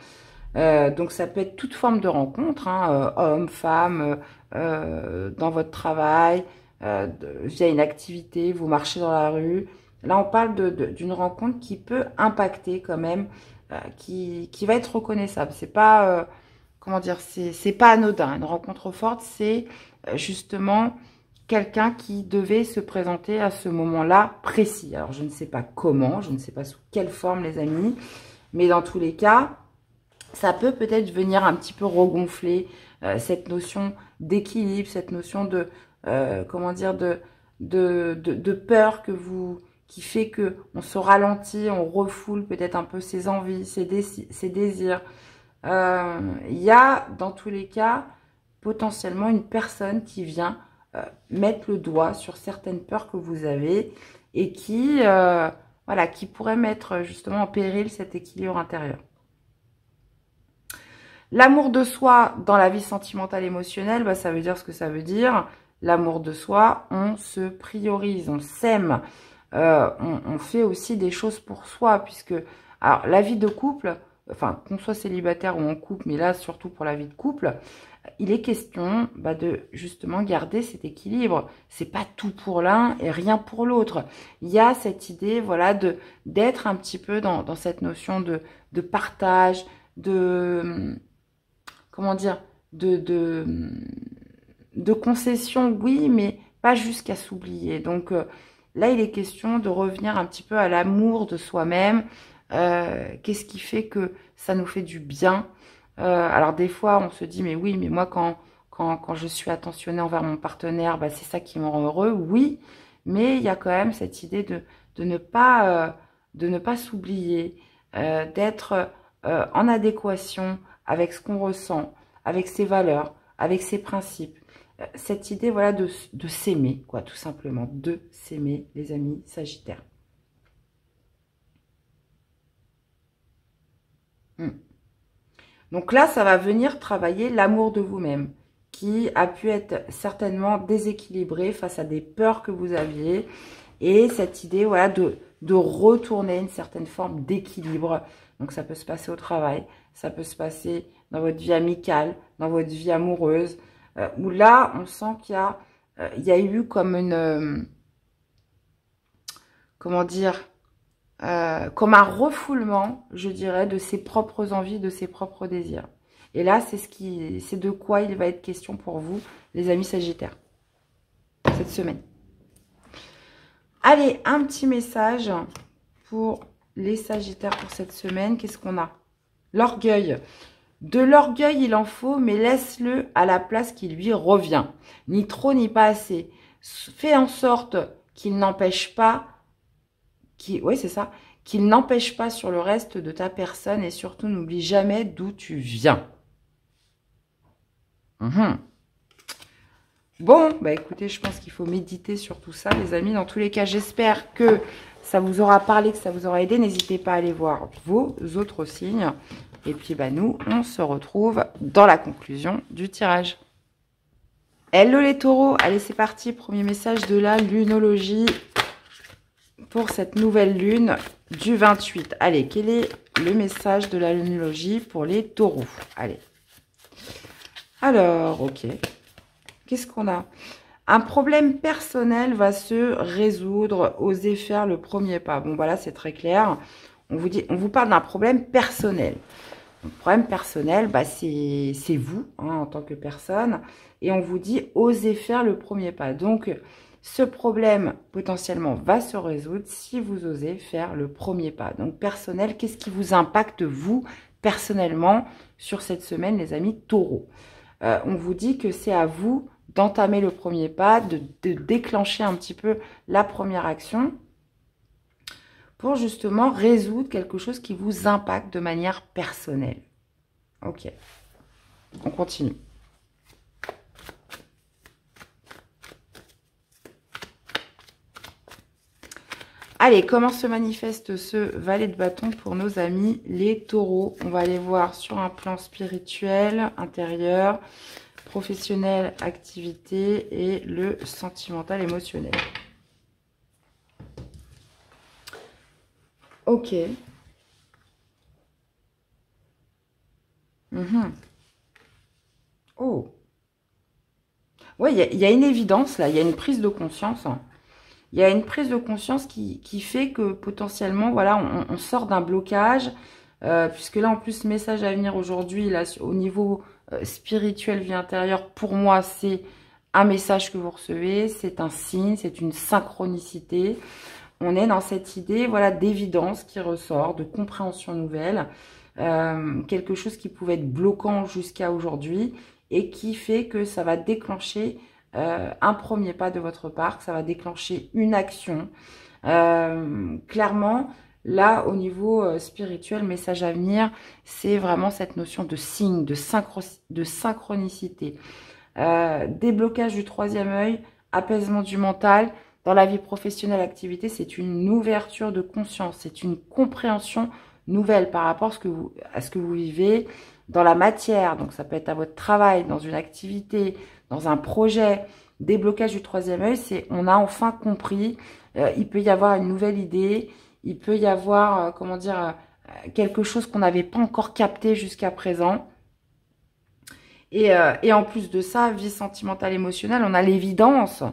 A: Donc, ça peut être toute forme de rencontre, hein, homme, femme, dans votre travail, via une activité, vous marchez dans la rue. Là, on parle d'une rencontre qui peut impacter quand même, qui va être reconnaissable. C'est pas, comment dire, c'est pas anodin. Une rencontre forte, c'est justement quelqu'un qui devait se présenter à ce moment-là précis. Alors, je ne sais pas comment, je ne sais pas sous quelle forme, les amis, mais dans tous les cas, ça peut peut-être venir un petit peu regonfler cette notion d'équilibre, cette notion de, comment dire, de peur qui fait que on se ralentit, on refoule peut-être un peu ses envies, ses désirs. Il y a, dans tous les cas, potentiellement une personne qui vient mettre le doigt sur certaines peurs que vous avez et qui, voilà, qui pourrait mettre justement en péril cet équilibre intérieur. L'amour de soi dans la vie sentimentale émotionnelle, ça veut dire ce que ça veut dire. L'amour de soi, on se priorise, on s'aime. On fait aussi des choses pour soi, puisque alors la vie de couple, enfin qu'on soit célibataire ou en couple, mais là surtout pour la vie de couple, il est question de justement garder cet équilibre. C'est pas tout pour l'un et rien pour l'autre. Il y a cette idée, voilà, d'être un petit peu dans cette notion de partage, comment dire, de concession, oui, mais pas jusqu'à s'oublier. Donc là, il est question de revenir un petit peu à l'amour de soi-même. Qu'est-ce qui fait que ça nous fait du bien? Alors des fois, on se dit, mais oui, mais moi, quand je suis attentionnée envers mon partenaire, c'est ça qui me rend heureux. Oui, mais il y a quand même cette idée de ne pas s'oublier, d'être en adéquation avec ce qu'on ressent, avec ses valeurs, avec ses principes. Cette idée, voilà, de s'aimer, quoi, tout simplement, de s'aimer, les amis Sagittaires. Donc là, ça va venir travailler l'amour de vous-même, qui a pu être certainement déséquilibré face à des peurs que vous aviez, et cette idée, voilà, de retourner une certaine forme d'équilibre. Donc ça peut se passer au travail, ça peut se passer dans votre vie amicale, dans votre vie amoureuse, où là, on sent qu'il y a eu comme une... comment dire, comme un refoulement, je dirais, de ses propres envies, de ses propres désirs. Et là, c'est de quoi il va être question pour vous, les amis Sagittaires, cette semaine. Allez, un petit message pour les Sagittaires pour cette semaine. Qu'est-ce qu'on a? L'orgueil. De l'orgueil, il en faut, mais laisse-le à la place qui lui revient. Ni trop, ni pas assez. Fais en sorte qu'il n'empêche pas... oui, c'est ça. Qu'il n'empêche pas sur le reste de ta personne. Et surtout, n'oublie jamais d'où tu viens. Bon, écoutez, je pense qu'il faut méditer sur tout ça, les amis. Dans tous les cas, j'espère que ça vous aura parlé, que ça vous aura aidé. N'hésitez pas à aller voir vos autres signes. Et puis, nous, on se retrouve dans la conclusion du tirage. Hello les taureaux. Allez, c'est parti. Premier message de la lunologie. pour cette nouvelle lune du 28. Allez, quel est le message de la lunologie pour les taureaux? Allez. Alors, ok. Qu'est-ce qu'on a? Un problème personnel va se résoudre. Osez faire le premier pas. Bon, voilà, c'est très clair. On vous parle d'un problème personnel. Le problème personnel, bah, c'est vous, hein, en tant que personne. Et on vous dit, osez faire le premier pas. Donc, ce problème, potentiellement, va se résoudre si vous osez faire le premier pas. Donc, personnel, qu'est-ce qui vous impacte, vous, personnellement, sur cette semaine, les amis taureaux? On vous dit que c'est à vous d'entamer le premier pas, de déclencher un petit peu la première action pour justement résoudre quelque chose qui vous impacte de manière personnelle. Ok, on continue. Allez, comment se manifeste ce valet de bâton pour nos amis les taureaux? On va aller voir sur un plan spirituel, intérieur, professionnel, activité et le sentimental, émotionnel. Ok. Oh. Ouais, il y a une évidence là, il y a une prise de conscience. Il y a une prise de conscience qui fait que potentiellement, voilà, on sort d'un blocage. Puisque là, en plus, message à venir aujourd'hui, là, au niveau spirituel, vie intérieure, pour moi, c'est un message que vous recevez, c'est un signe, c'est une synchronicité. On est dans cette idée, voilà, d'évidence qui ressort, de compréhension nouvelle, quelque chose qui pouvait être bloquant jusqu'à aujourd'hui et qui fait que ça va déclencher un premier pas de votre part, que ça va déclencher une action. Clairement, là, au niveau spirituel, message à venir, c'est vraiment cette notion de signe, de synchronicité. Déblocage du troisième œil, apaisement du mental. Dans la vie professionnelle, activité, c'est une ouverture de conscience, c'est une compréhension nouvelle par rapport à ce que vous vivez dans la matière. Donc, ça peut être à votre travail, dans une activité, dans un projet. Déblocage du troisième œil, c'est on a enfin compris. Il peut y avoir une nouvelle idée, il peut y avoir, comment dire, quelque chose qu'on n'avait pas encore capté jusqu'à présent. Et en plus de ça, vie sentimentale, émotionnelle, on a l'évidence.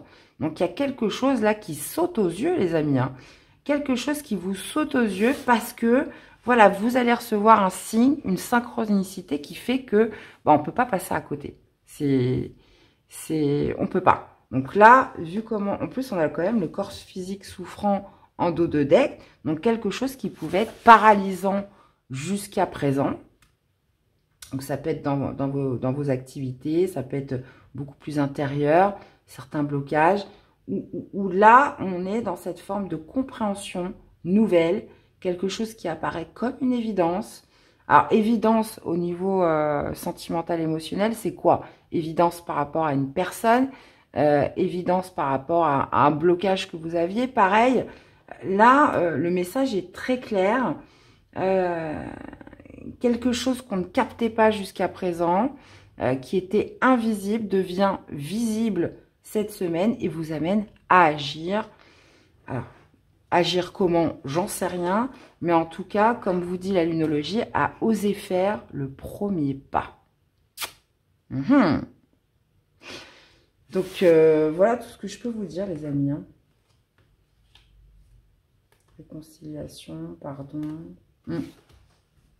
A: Donc, il y a quelque chose là qui saute aux yeux, les amis. Hein. Quelque chose qui vous saute aux yeux parce que, voilà, vous allez recevoir un signe, une synchronicité qui fait que, bah, on ne peut pas passer à côté. On peut pas. Donc là, vu comment, en plus, on a quand même le corps physique souffrant en dos de deck. Donc, quelque chose qui pouvait être paralysant jusqu'à présent. Donc, ça peut être dans vos activités, ça peut être beaucoup plus intérieur, certains blocages, où là, on est dans cette forme de compréhension nouvelle, quelque chose qui apparaît comme une évidence. Alors, évidence au niveau sentimental, émotionnel, c'est quoi? Évidence par rapport à une personne, évidence par rapport à un blocage que vous aviez. Pareil, là, le message est très clair. Quelque chose qu'on ne captait pas jusqu'à présent, qui était invisible, devient visible cette semaine et vous amène à agir. Alors, agir comment? J'en sais rien. Mais en tout cas, comme vous dit la lunologie, à oser faire le premier pas. Donc, voilà tout ce que je peux vous dire, les amis. Hein. Réconciliation, pardon.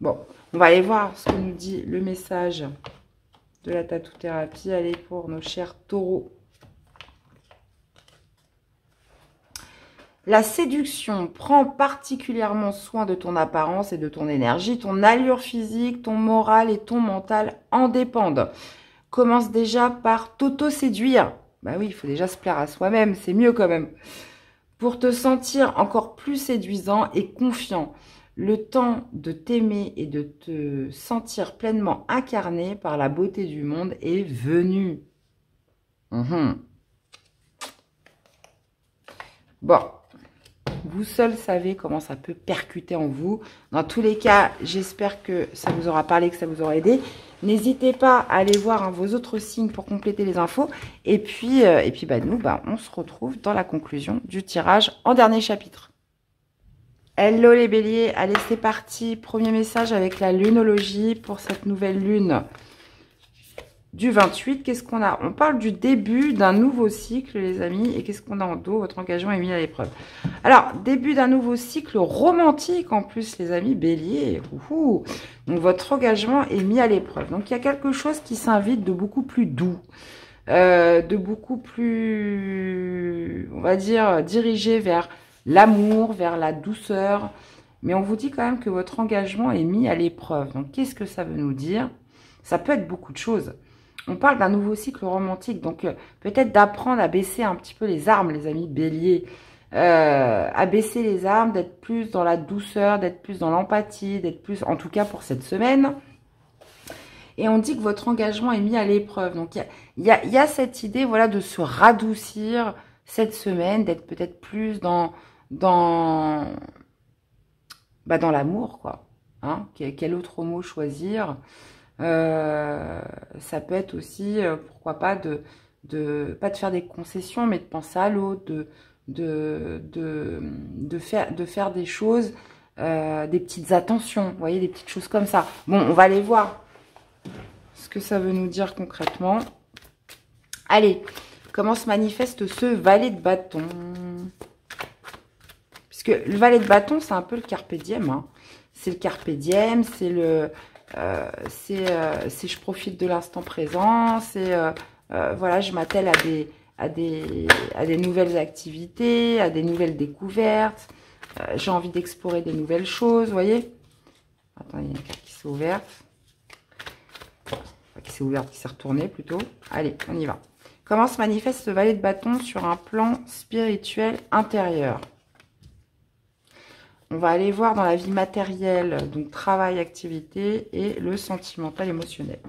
A: Bon, on va aller voir ce que nous dit le message de la tatou-thérapie. Allez, pour nos chers taureaux. La séduction prend particulièrement soin de ton apparence et de ton énergie. Ton allure physique, ton moral et ton mental en dépendent. Commence déjà par t'auto-séduire. Bah oui, il faut déjà se plaire à soi-même, c'est mieux quand même. Pour te sentir encore plus séduisant et confiant. Le temps de t'aimer et de te sentir pleinement incarné par la beauté du monde est venu. Bon, vous seul savez comment ça peut percuter en vous. Dans tous les cas, j'espère que ça vous aura parlé, que ça vous aura aidé. N'hésitez pas à aller voir vos autres signes pour compléter les infos. Et puis, nous, on se retrouve dans la conclusion du tirage en dernier chapitre. Hello les béliers, allez c'est parti, premier message avec la lunologie pour cette nouvelle lune du 28. Qu'est-ce qu'on a? On parle du début d'un nouveau cycle les amis, et qu'est-ce qu'on a en dos? Votre engagement est mis à l'épreuve. Alors, début d'un nouveau cycle romantique en plus les amis, bélier. Ouhou. Donc votre engagement est mis à l'épreuve. Donc il y a quelque chose qui s'invite de beaucoup plus doux. De beaucoup plus, on va dire, dirigé vers l'amour, vers la douceur. Mais on vous dit quand même que votre engagement est mis à l'épreuve. Donc, qu'est-ce que ça veut nous dire? Ça peut être beaucoup de choses. On parle d'un nouveau cycle romantique. Donc, peut-être d'apprendre à baisser un petit peu les armes, les amis béliers. À baisser les armes, d'être plus dans la douceur, d'être plus dans l'empathie, d'être plus, en tout cas pour cette semaine. Et on dit que votre engagement est mis à l'épreuve. Donc, il y a cette idée, voilà, de se radoucir cette semaine, d'être peut-être plus dans l'amour, quoi. Hein, quel autre mot choisir? Ça peut être aussi, pourquoi pas, pas de faire des concessions, mais de penser à l'autre, de faire des choses, des petites attentions, vous voyez, des petites choses comme ça. Bon, on va aller voir ce que ça veut nous dire concrètement. Allez, comment se manifeste ce valet de bâton? Puisque le valet de bâton, c'est un peu le carpe diem. Hein. C'est le carpe diem, c'est le... je profite de l'instant présent, c'est... voilà, je m'attelle à des nouvelles activités, à des nouvelles découvertes. J'ai envie d'explorer des nouvelles choses, vous voyez. Attends, il y a une carte qui s'est ouverte. Qui s'est retournée plutôt. Allez, on y va. Comment se manifeste ce valet de bâton sur un plan spirituel intérieur? On va aller voir dans la vie matérielle, donc travail, activité et le sentimental émotionnel.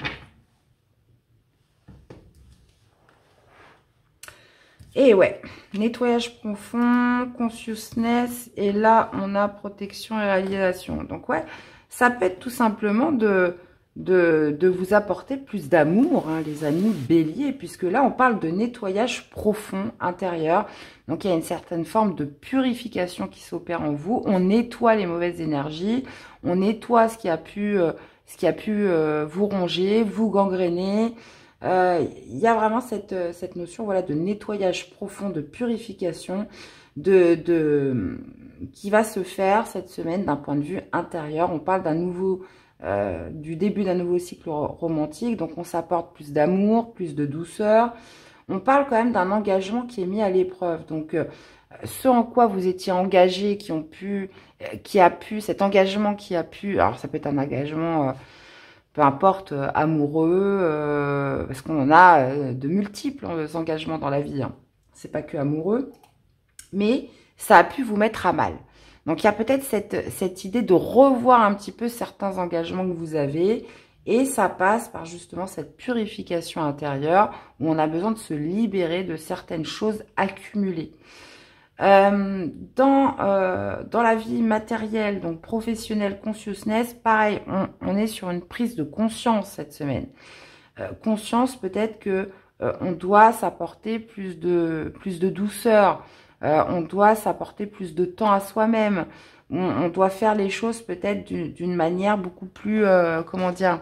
A: Et ouais, nettoyage profond, consciousness, et là on a protection et réalisation. Donc ouais, ça peut être tout simplement de vous apporter plus d'amour, hein, les amis béliers, puisque là on parle de nettoyage profond intérieur. Donc il y a une certaine forme de purification qui s'opère en vous. On nettoie les mauvaises énergies, on nettoie ce qui a pu vous ronger, vous gangréner. Il y a vraiment cette notion, voilà, de nettoyage profond, de purification, qui va se faire cette semaine d'un point de vue intérieur. On parle du début d'un nouveau cycle romantique, donc on s'apporte plus d'amour, plus de douceur. On parle quand même d'un engagement qui est mis à l'épreuve. Donc, ce en quoi vous étiez engagé, cet engagement qui a pu, alors ça peut être un engagement, peu importe, amoureux, parce qu'on en a de multiples engagements dans la vie. Hein. C'est pas que amoureux, mais ça a pu vous mettre à mal. Donc, il y a peut-être cette idée de revoir un petit peu certains engagements que vous avez. Et ça passe par justement cette purification intérieure où on a besoin de se libérer de certaines choses accumulées. Dans la vie matérielle, donc professionnelle, consciousness, pareil, on est sur une prise de conscience cette semaine. Conscience peut-être que on doit s'apporter plus de douceur. On doit s'apporter plus de temps à soi-même. On doit faire les choses peut-être d'une manière beaucoup plus, comment dire.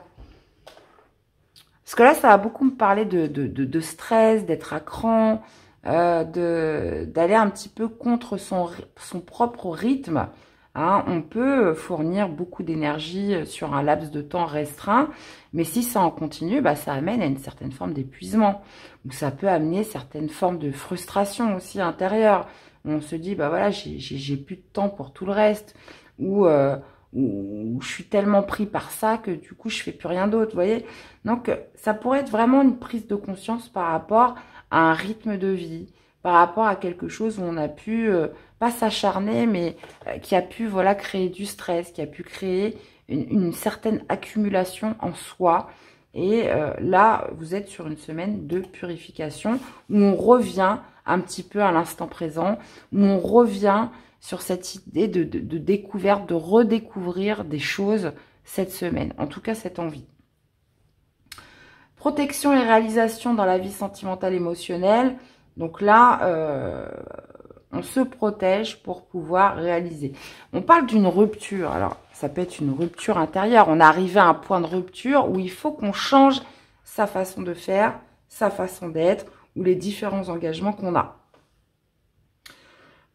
A: Parce que là, ça va beaucoup me parler de stress, d'être à cran, d'aller un petit peu contre son propre rythme. Hein. On peut fournir beaucoup d'énergie sur un laps de temps restreint, mais si ça en continue, bah, ça amène à une certaine forme d'épuisement. Ou ça peut amener certaines formes de frustration aussi intérieure. On se dit, bah voilà, j'ai plus de temps pour tout le reste. Ou je suis tellement pris par ça que du coup, je fais plus rien d'autre, vous voyez. Donc, ça pourrait être vraiment une prise de conscience par rapport à un rythme de vie, par rapport à quelque chose où on a pu, pas s'acharner, mais qui a pu, voilà, créer du stress, qui a pu créer une certaine accumulation en soi. Et là, vous êtes sur une semaine de purification où on revient un petit peu à l'instant présent, où on revient sur cette idée de découverte, de redécouvrir des choses cette semaine. En tout cas, cette envie. Protection et réalisation dans la vie sentimentale émotionnelle. Donc là, on se protège pour pouvoir réaliser. On parle d'une rupture. Alors, ça peut être une rupture intérieure. On est arrivé à un point de rupture où il faut qu'on change sa façon de faire, sa façon d'être ou les différents engagements qu'on a.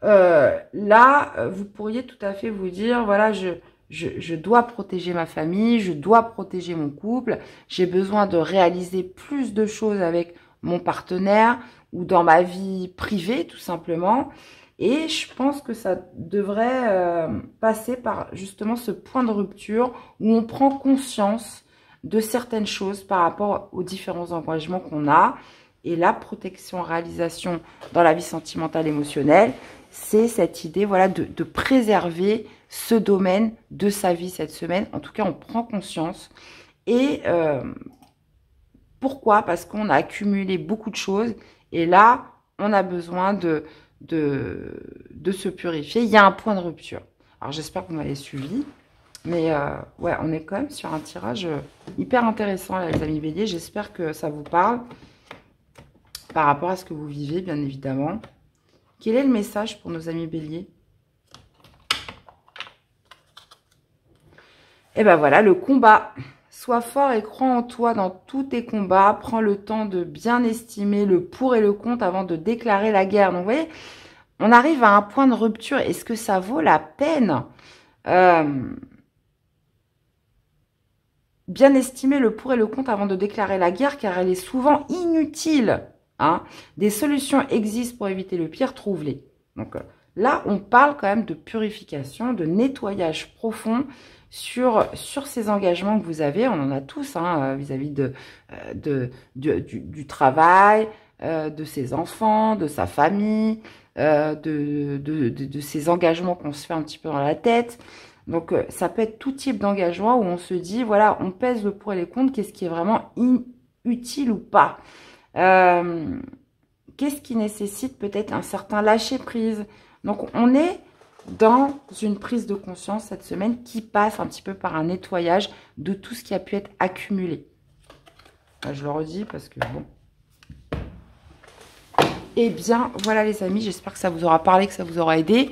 A: Là, vous pourriez tout à fait vous dire, voilà, je dois protéger ma famille, je dois protéger mon couple, j'ai besoin de réaliser plus de choses avec mon partenaire ou dans ma vie privée, tout simplement. Et je pense que ça devrait passer par justement ce point de rupture où on prend conscience de certaines choses par rapport aux différents engagements qu'on a. Et la protection, réalisation dans la vie sentimentale, émotionnelle, c'est cette idée, voilà, de préserver ce domaine de sa vie cette semaine. En tout cas, on prend conscience. Et pourquoi? Parce qu'on a accumulé beaucoup de choses. Et là, on a besoin de se purifier. Il y a un point de rupture. Alors, j'espère que vous m'avez suivi. Mais ouais, on est quand même sur un tirage hyper intéressant, là, les amis béliers. J'espère que ça vous parle par rapport à ce que vous vivez, bien évidemment. Quel est le message pour nos amis béliers? Et ben voilà, le combat. Sois fort et crois en toi dans tous tes combats. Prends le temps de bien estimer le pour et le contre avant de déclarer la guerre. Donc, vous voyez, on arrive à un point de rupture. Est-ce que ça vaut la peine? Bien estimer le pour et le contre avant de déclarer la guerre, car elle est souvent inutile. Hein. Des solutions existent pour éviter le pire, trouve-les. Donc là, on parle quand même de purification, de nettoyage profond sur ces engagements que vous avez. On en a tous vis-à-vis du travail, de ses enfants, de sa famille, de ses engagements qu'on se fait un petit peu dans la tête. Donc, ça peut être tout type d'engagement où on se dit, voilà, on pèse le pour et les contre, qu'est-ce qui est vraiment inutile ou pas. Qu'est-ce qui nécessite peut-être un certain lâcher-prise. Donc, on est dans une prise de conscience cette semaine qui passe un petit peu par un nettoyage de tout ce qui a pu être accumulé. Là, je le redis parce que, bon. Eh bien, voilà les amis, j'espère que ça vous aura parlé, que ça vous aura aidé.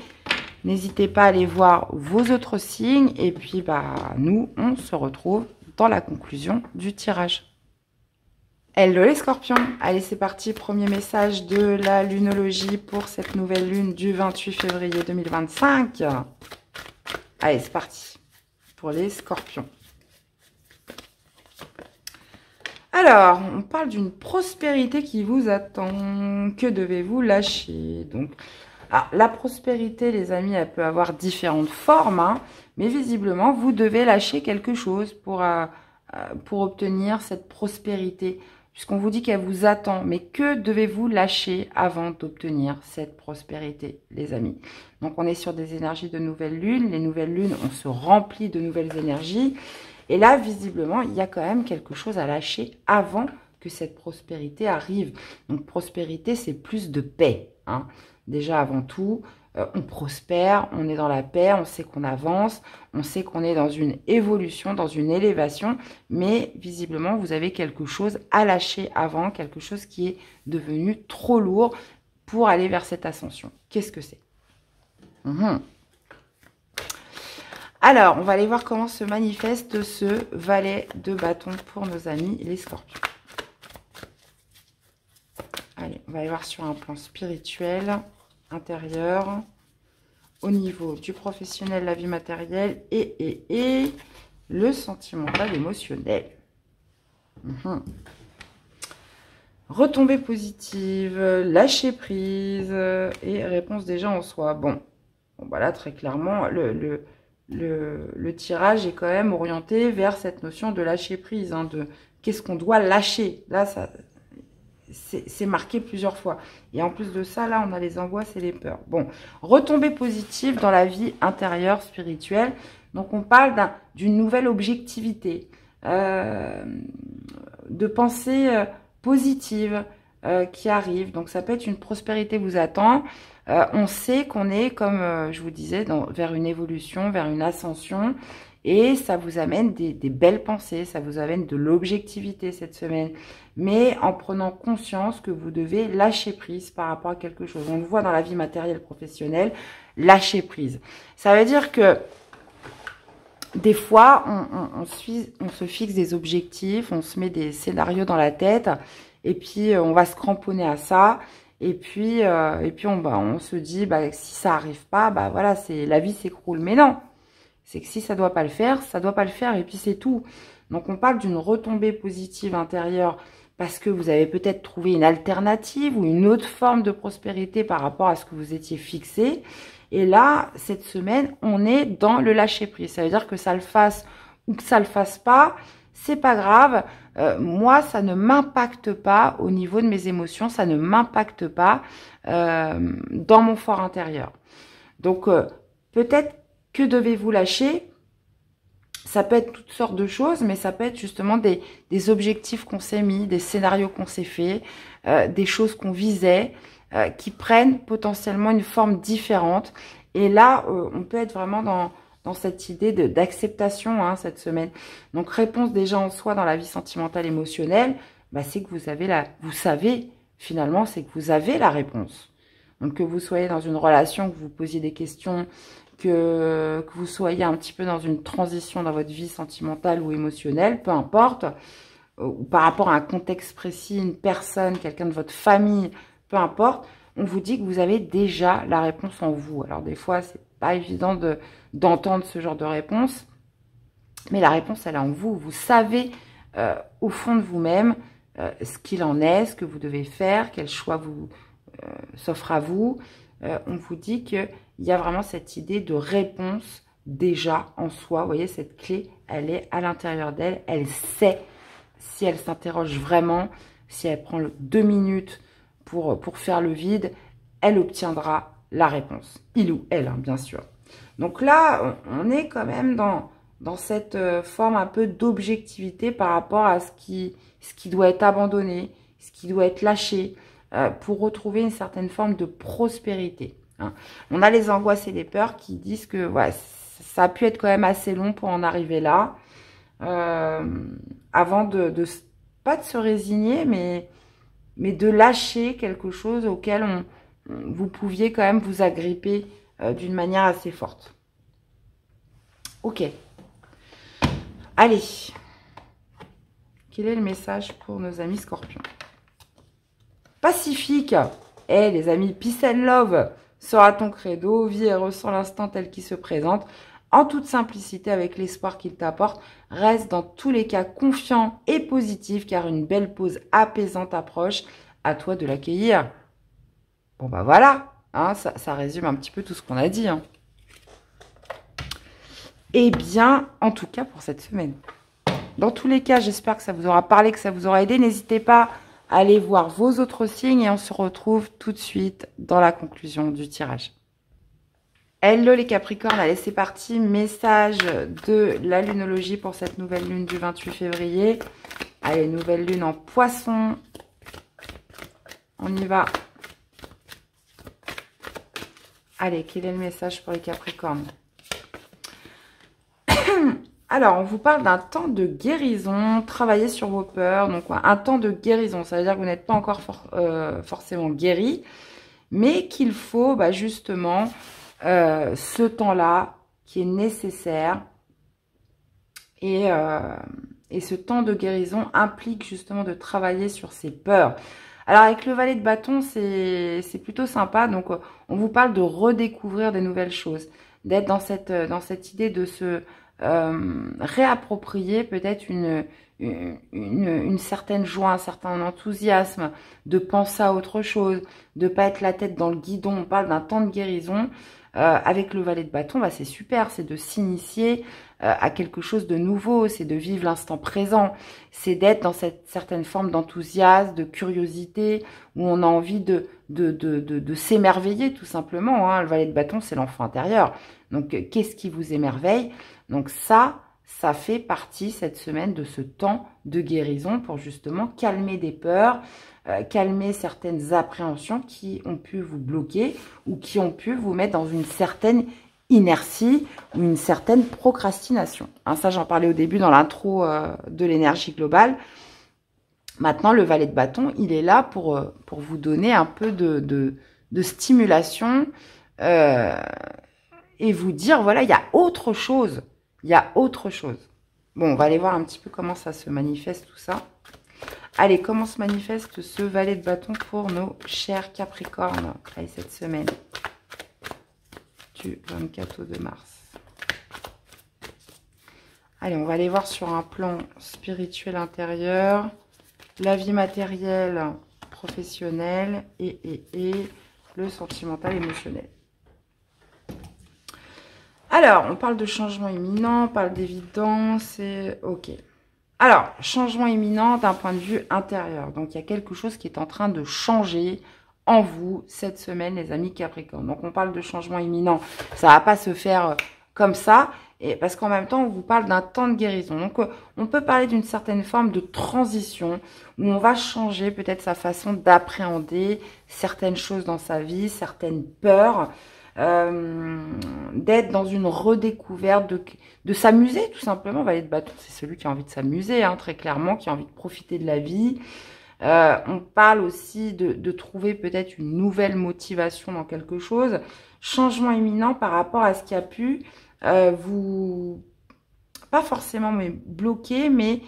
A: N'hésitez pas à aller voir vos autres signes. Et puis, bah, nous, on se retrouve dans la conclusion du tirage. Hello les scorpions. Allez, c'est parti. Premier message de la lunologie pour cette nouvelle lune du 28 février 2025. Allez, c'est parti pour les scorpions. Alors, on parle d'une prospérité qui vous attend. Que devez-vous lâcher? Donc, la prospérité, les amis, elle peut avoir différentes formes, hein, mais visiblement, vous devez lâcher quelque chose pour obtenir cette prospérité, puisqu'on vous dit qu'elle vous attend. Mais que devez-vous lâcher avant d'obtenir cette prospérité, les amis? Donc, on est sur des énergies de nouvelle lune. Les nouvelles lunes, on se remplit de nouvelles énergies. Et là, visiblement, il y a quand même quelque chose à lâcher avant que cette prospérité arrive. Donc, prospérité, c'est plus de paix, hein. Déjà, avant tout, on prospère, on est dans la paix, on sait qu'on avance, on sait qu'on est dans une évolution, dans une élévation, mais visiblement, vous avez quelque chose à lâcher avant, quelque chose qui est devenu trop lourd pour aller vers cette ascension. Qu'est-ce que c'est? Alors, on va aller voir comment se manifeste ce valet de bâton pour nos amis les scorpions. Allez, on va aller voir sur un plan spirituel, intérieur, au niveau du professionnel, la vie matérielle et le sentimental émotionnel. Retombée positive, lâcher prise et réponse déjà en soi. Bon voilà, très clairement, le tirage est quand même orienté vers cette notion de lâcher prise, hein, de qu'est-ce qu'on doit lâcher. Là, ça... c'est marqué plusieurs fois. Et en plus de ça, là, on a les angoisses et les peurs. Bon, retombée positive dans la vie intérieure, spirituelle. Donc, on parle d'une nouvelle objectivité, de pensée positive, qui arrive. Donc, ça peut être une prospérité vous attend. On sait qu'on est, comme je vous disais, vers une évolution, vers une ascension. Et ça vous amène des belles pensées, ça vous amène de l'objectivité cette semaine. Mais en prenant conscience que vous devez lâcher prise par rapport à quelque chose. On le voit dans la vie matérielle professionnelle, lâcher prise. Ça veut dire que des fois, on se fixe des objectifs, on se met des scénarios dans la tête et puis on va se cramponner à ça. Et puis on se dit, bah, si ça arrive pas, bah voilà, la vie s'écroule. Mais non! C'est que si ça doit pas le faire, ça doit pas le faire et puis c'est tout. Donc on parle d'une retombée positive intérieure parce que vous avez peut-être trouvé une alternative ou une autre forme de prospérité par rapport à ce que vous étiez fixé. Et là, cette semaine, on est dans le lâcher-prise. Ça veut dire que ça le fasse ou que ça le fasse pas, c'est pas grave. Moi, ça ne m'impacte pas au niveau de mes émotions, ça ne m'impacte pas dans mon fort intérieur. Donc peut-être que devez-vous lâcher? Ça peut être toutes sortes de choses, mais ça peut être justement des objectifs qu'on s'est mis, des scénarios qu'on s'est fait, des choses qu'on visait, qui prennent potentiellement une forme différente. Et là, on peut être vraiment dans cette idée d'acceptation cette semaine. Donc, réponse déjà en soi dans la vie sentimentale émotionnelle, bah, c'est que vous savez, finalement, c'est que vous avez la réponse. Donc, que vous soyez dans une relation, que vous posiez des questions, que vous soyez un petit peu dans une transition dans votre vie sentimentale ou émotionnelle, peu importe, ou par rapport à un contexte précis, une personne, quelqu'un de votre famille, peu importe, on vous dit que vous avez déjà la réponse en vous. Alors des fois, c'est pas évident d'entendre ce genre de réponse, mais la réponse, elle est en vous. Vous savez au fond de vous-même ce qu'il en est, ce que vous devez faire, quel choix s'offre à vous. On vous dit qu'il y a vraiment cette idée de réponse déjà en soi. Vous voyez, cette clé, elle est à l'intérieur d'elle. Elle sait, si elle s'interroge vraiment, si elle prend 2 minutes pour faire le vide, elle obtiendra la réponse. Il ou elle, bien sûr. Donc là, on est quand même dans cette forme un peu d'objectivité par rapport à ce qui doit être abandonné, ce qui doit être lâché, pour retrouver une certaine forme de prospérité. On a les angoisses et les peurs qui disent que ouais, ça a pu être quand même assez long pour en arriver là, avant pas de se résigner, mais de lâcher quelque chose auquel vous pouviez quand même vous agripper d'une manière assez forte. Ok. Allez. Quel est le message pour nos amis scorpions? Pacifique. Les amis, peace and love sera ton credo. Vis et ressens l'instant tel qu'il se présente. En toute simplicité, avec l'espoir qu'il t'apporte. Reste dans tous les cas confiant et positif, car une belle pause apaisante approche. À toi de l'accueillir. Bon, bah voilà. Ça résume un petit peu tout ce qu'on a dit. Eh bien, en tout cas pour cette semaine. Dans tous les cas, j'espère que ça vous aura parlé, que ça vous aura aidé. N'hésitez pas à aller voir vos autres signes et on se retrouve tout de suite dans la conclusion du tirage. Hello les Capricornes, allez c'est parti. Message de la lunologie pour cette nouvelle lune du 28 février. Allez, nouvelle lune en Poisson. On y va. Allez, quel est le message pour les Capricornes? Alors, on vous parle d'un temps de guérison, travailler sur vos peurs, donc un temps de guérison, ça veut dire que vous n'êtes pas encore forcément guéri, mais qu'il faut justement ce temps-là qui est nécessaire, et ce temps de guérison implique justement de travailler sur ses peurs. Alors, avec le valet de bâton, c'est plutôt sympa, donc on vous parle de redécouvrir des nouvelles choses, d'être dans cette idée de se réapproprier peut-être une certaine joie, un certain enthousiasme, de penser à autre chose, de pas être la tête dans le guidon. On parle d'un temps de guérison. Avec le valet de bâton, c'est super, c'est de s'initier à quelque chose de nouveau, c'est de vivre l'instant présent, c'est d'être dans cette certaine forme d'enthousiasme, de curiosité, où on a envie de s'émerveiller tout simplement. Le valet de bâton, c'est l'enfant intérieur. Donc, qu'est-ce qui vous émerveille? Donc ça fait partie cette semaine de ce temps de guérison pour justement calmer des peurs, calmer certaines appréhensions qui ont pu vous bloquer ou qui ont pu vous mettre dans une certaine inertie ou une certaine procrastination. Hein, ça, j'en parlais au début dans l'intro de l'énergie globale. Maintenant, le valet de bâton, il est là pour vous donner un peu de stimulation et vous dire, voilà, il y a autre chose. Il y a autre chose. Bon, on va aller voir un petit peu comment ça se manifeste, tout ça. Allez, comment se manifeste ce valet de bâton pour nos chers Capricornes, allez, cette semaine du 24 au 2 mars. Allez, on va aller voir sur un plan spirituel intérieur, la vie matérielle, professionnelle et le sentimental émotionnel. Alors, on parle de changement imminent, on parle d'évidence et ok. Alors, changement imminent d'un point de vue intérieur. Donc, il y a quelque chose qui est en train de changer en vous cette semaine, les amis Capricorne. Donc, on parle de changement imminent. Ça ne va pas se faire comme ça, et parce qu'en même temps, on vous parle d'un temps de guérison. Donc, on peut parler d'une certaine forme de transition où on va changer peut-être sa façon d'appréhender certaines choses dans sa vie, certaines peurs, d'être dans une redécouverte, de s'amuser tout simplement. Valet de bâton, c'est celui qui a envie de s'amuser, hein, très clairement, qui a envie de profiter de la vie. On parle aussi de trouver peut-être une nouvelle motivation dans quelque chose. Changement imminent par rapport à ce qui a pu vous, pas forcément mais bloquer, mais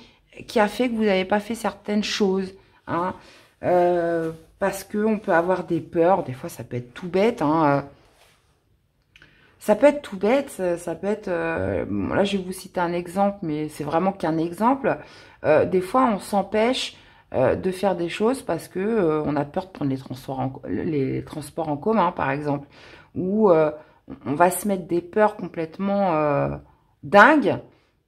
A: qui a fait que vous n'avez pas fait certaines choses. Hein, parce qu'on peut avoir des peurs, des fois ça peut être tout bête, hein, ça peut être tout bête, ça peut être... là, je vais vous citer un exemple, mais c'est vraiment qu'un exemple. Des fois, on s'empêche de faire des choses parce que on a peur de prendre les transports en commun, par exemple. Ou on va se mettre des peurs complètement dingues.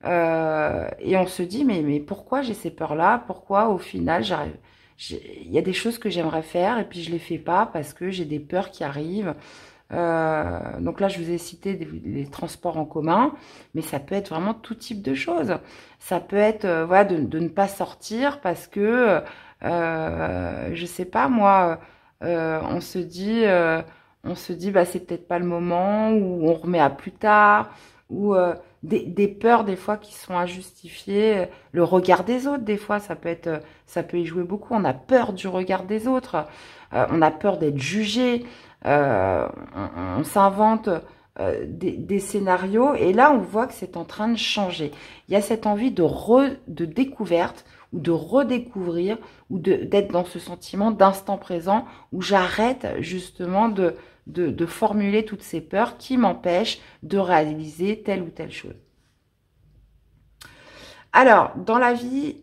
A: Et on se dit, mais pourquoi j'ai ces peurs-là? Pourquoi, au final, il y a des choses que j'aimerais faire et puis je les fais pas parce que j'ai des peurs qui arrivent. Donc là, je vous ai cité les transports en commun, mais ça peut être vraiment tout type de choses. Ça peut être voilà, de ne pas sortir parce que, je sais pas moi, on se dit bah, c'est peut-être pas le moment, ou on remet à plus tard, ou des peurs des fois qui sont injustifiées. Le regard des autres, des fois, ça peut y jouer beaucoup. On a peur du regard des autres, on a peur d'être jugé. On s'invente des scénarios et là on voit que c'est en train de changer. Il y a cette envie de découverte ou de redécouvrir ou d'être dans ce sentiment d'instant présent où j'arrête justement de formuler toutes ces peurs qui m'empêchent de réaliser telle ou telle chose. Alors, dans la vie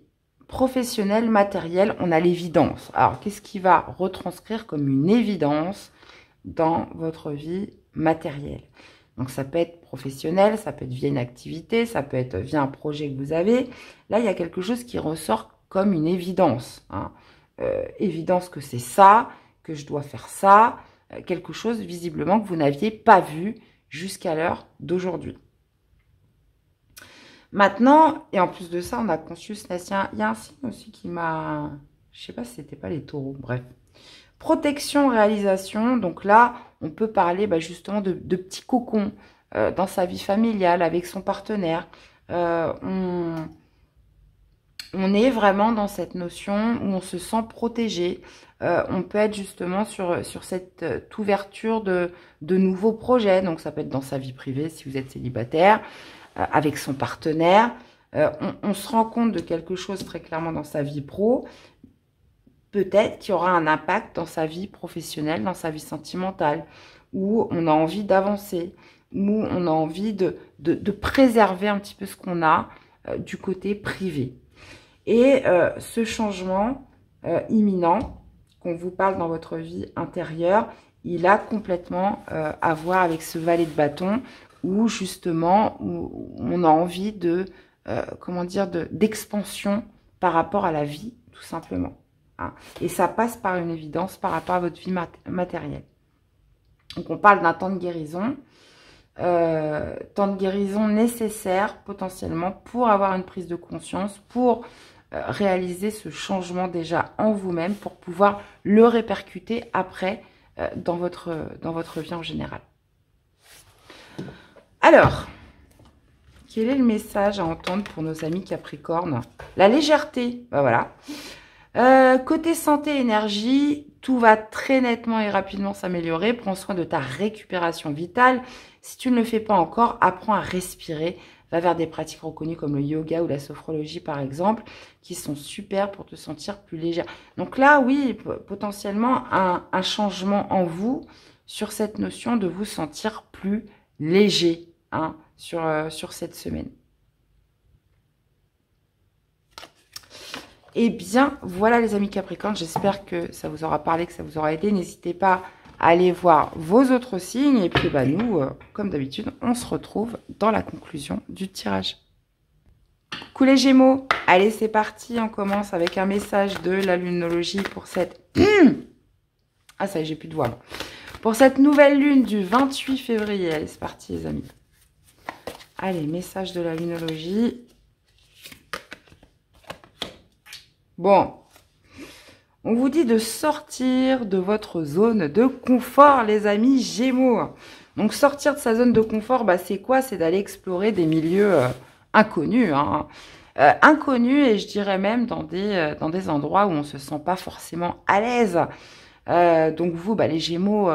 A: professionnelle, matérielle, on a l'évidence. Alors, qu'est-ce qui va retranscrire comme une évidence dans votre vie matérielle? Donc, ça peut être professionnel, ça peut être via une activité, ça peut être via un projet que vous avez. Là, il y a quelque chose qui ressort comme une évidence. Hein. Évidence que c'est ça, que je dois faire ça, quelque chose visiblement que vous n'aviez pas vu jusqu'à l'heure d'aujourd'hui. Maintenant, et en plus de ça, on a Confucius. Il y a un signe aussi qui m'a... Je sais pas si c'était pas les taureaux, bref. Protection, réalisation, donc là, on peut parler justement de petits cocons dans sa vie familiale, avec son partenaire. On est vraiment dans cette notion où on se sent protégé. On peut être justement sur cette ouverture de nouveaux projets. Donc ça peut être dans sa vie privée si vous êtes célibataire, avec son partenaire. On se rend compte de quelque chose très clairement dans sa vie pro. Peut-être qu'il y aura un impact dans sa vie professionnelle, dans sa vie sentimentale, où on a envie d'avancer, où on a envie de préserver un petit peu ce qu'on a du côté privé. Et ce changement imminent, qu'on vous parle dans votre vie intérieure, il a complètement à voir avec ce valet de bâton, où justement, où on a envie d'expansion par rapport à la vie, tout simplement. Hein. Et ça passe par une évidence par rapport à votre vie matérielle. Donc on parle d'un temps de guérison, nécessaire potentiellement pour avoir une prise de conscience, pour réaliser ce changement déjà en vous-même pour pouvoir le répercuter après dans votre vie en général. Alors, quel est le message à entendre pour nos amis Capricorne? La légèreté, ben voilà. Côté santé, énergie, tout va très nettement et rapidement s'améliorer. Prends soin de ta récupération vitale. Si tu ne le fais pas encore, apprends à respirer. Va vers des pratiques reconnues comme le yoga ou la sophrologie par exemple, qui sont super pour te sentir plus légère. Donc là, oui, potentiellement un changement en vous sur cette notion de vous sentir plus léger hein, sur cette semaine. Eh bien, voilà les amis Capricorne, j'espère que ça vous aura parlé, que ça vous aura aidé. N'hésitez pas à aller voir vos autres signes. Et puis, bah, nous, comme d'habitude, on se retrouve dans la conclusion du tirage. Coucou les Gémeaux, allez, c'est parti. On commence avec un message de la lunologie pour cette... Ah, ça y est, j'ai plus de voix. Pour cette nouvelle lune du 28 février. Allez, c'est parti les amis. Allez, message de la lunologie. Bon, on vous dit de sortir de votre zone de confort, les amis Gémeaux. Donc, sortir de sa zone de confort, bah, c'est quoi? C'est d'aller explorer des milieux inconnus. Hein. Inconnus, et je dirais même dans des endroits où on ne se sent pas forcément à l'aise. Donc, vous, bah, les Gémeaux,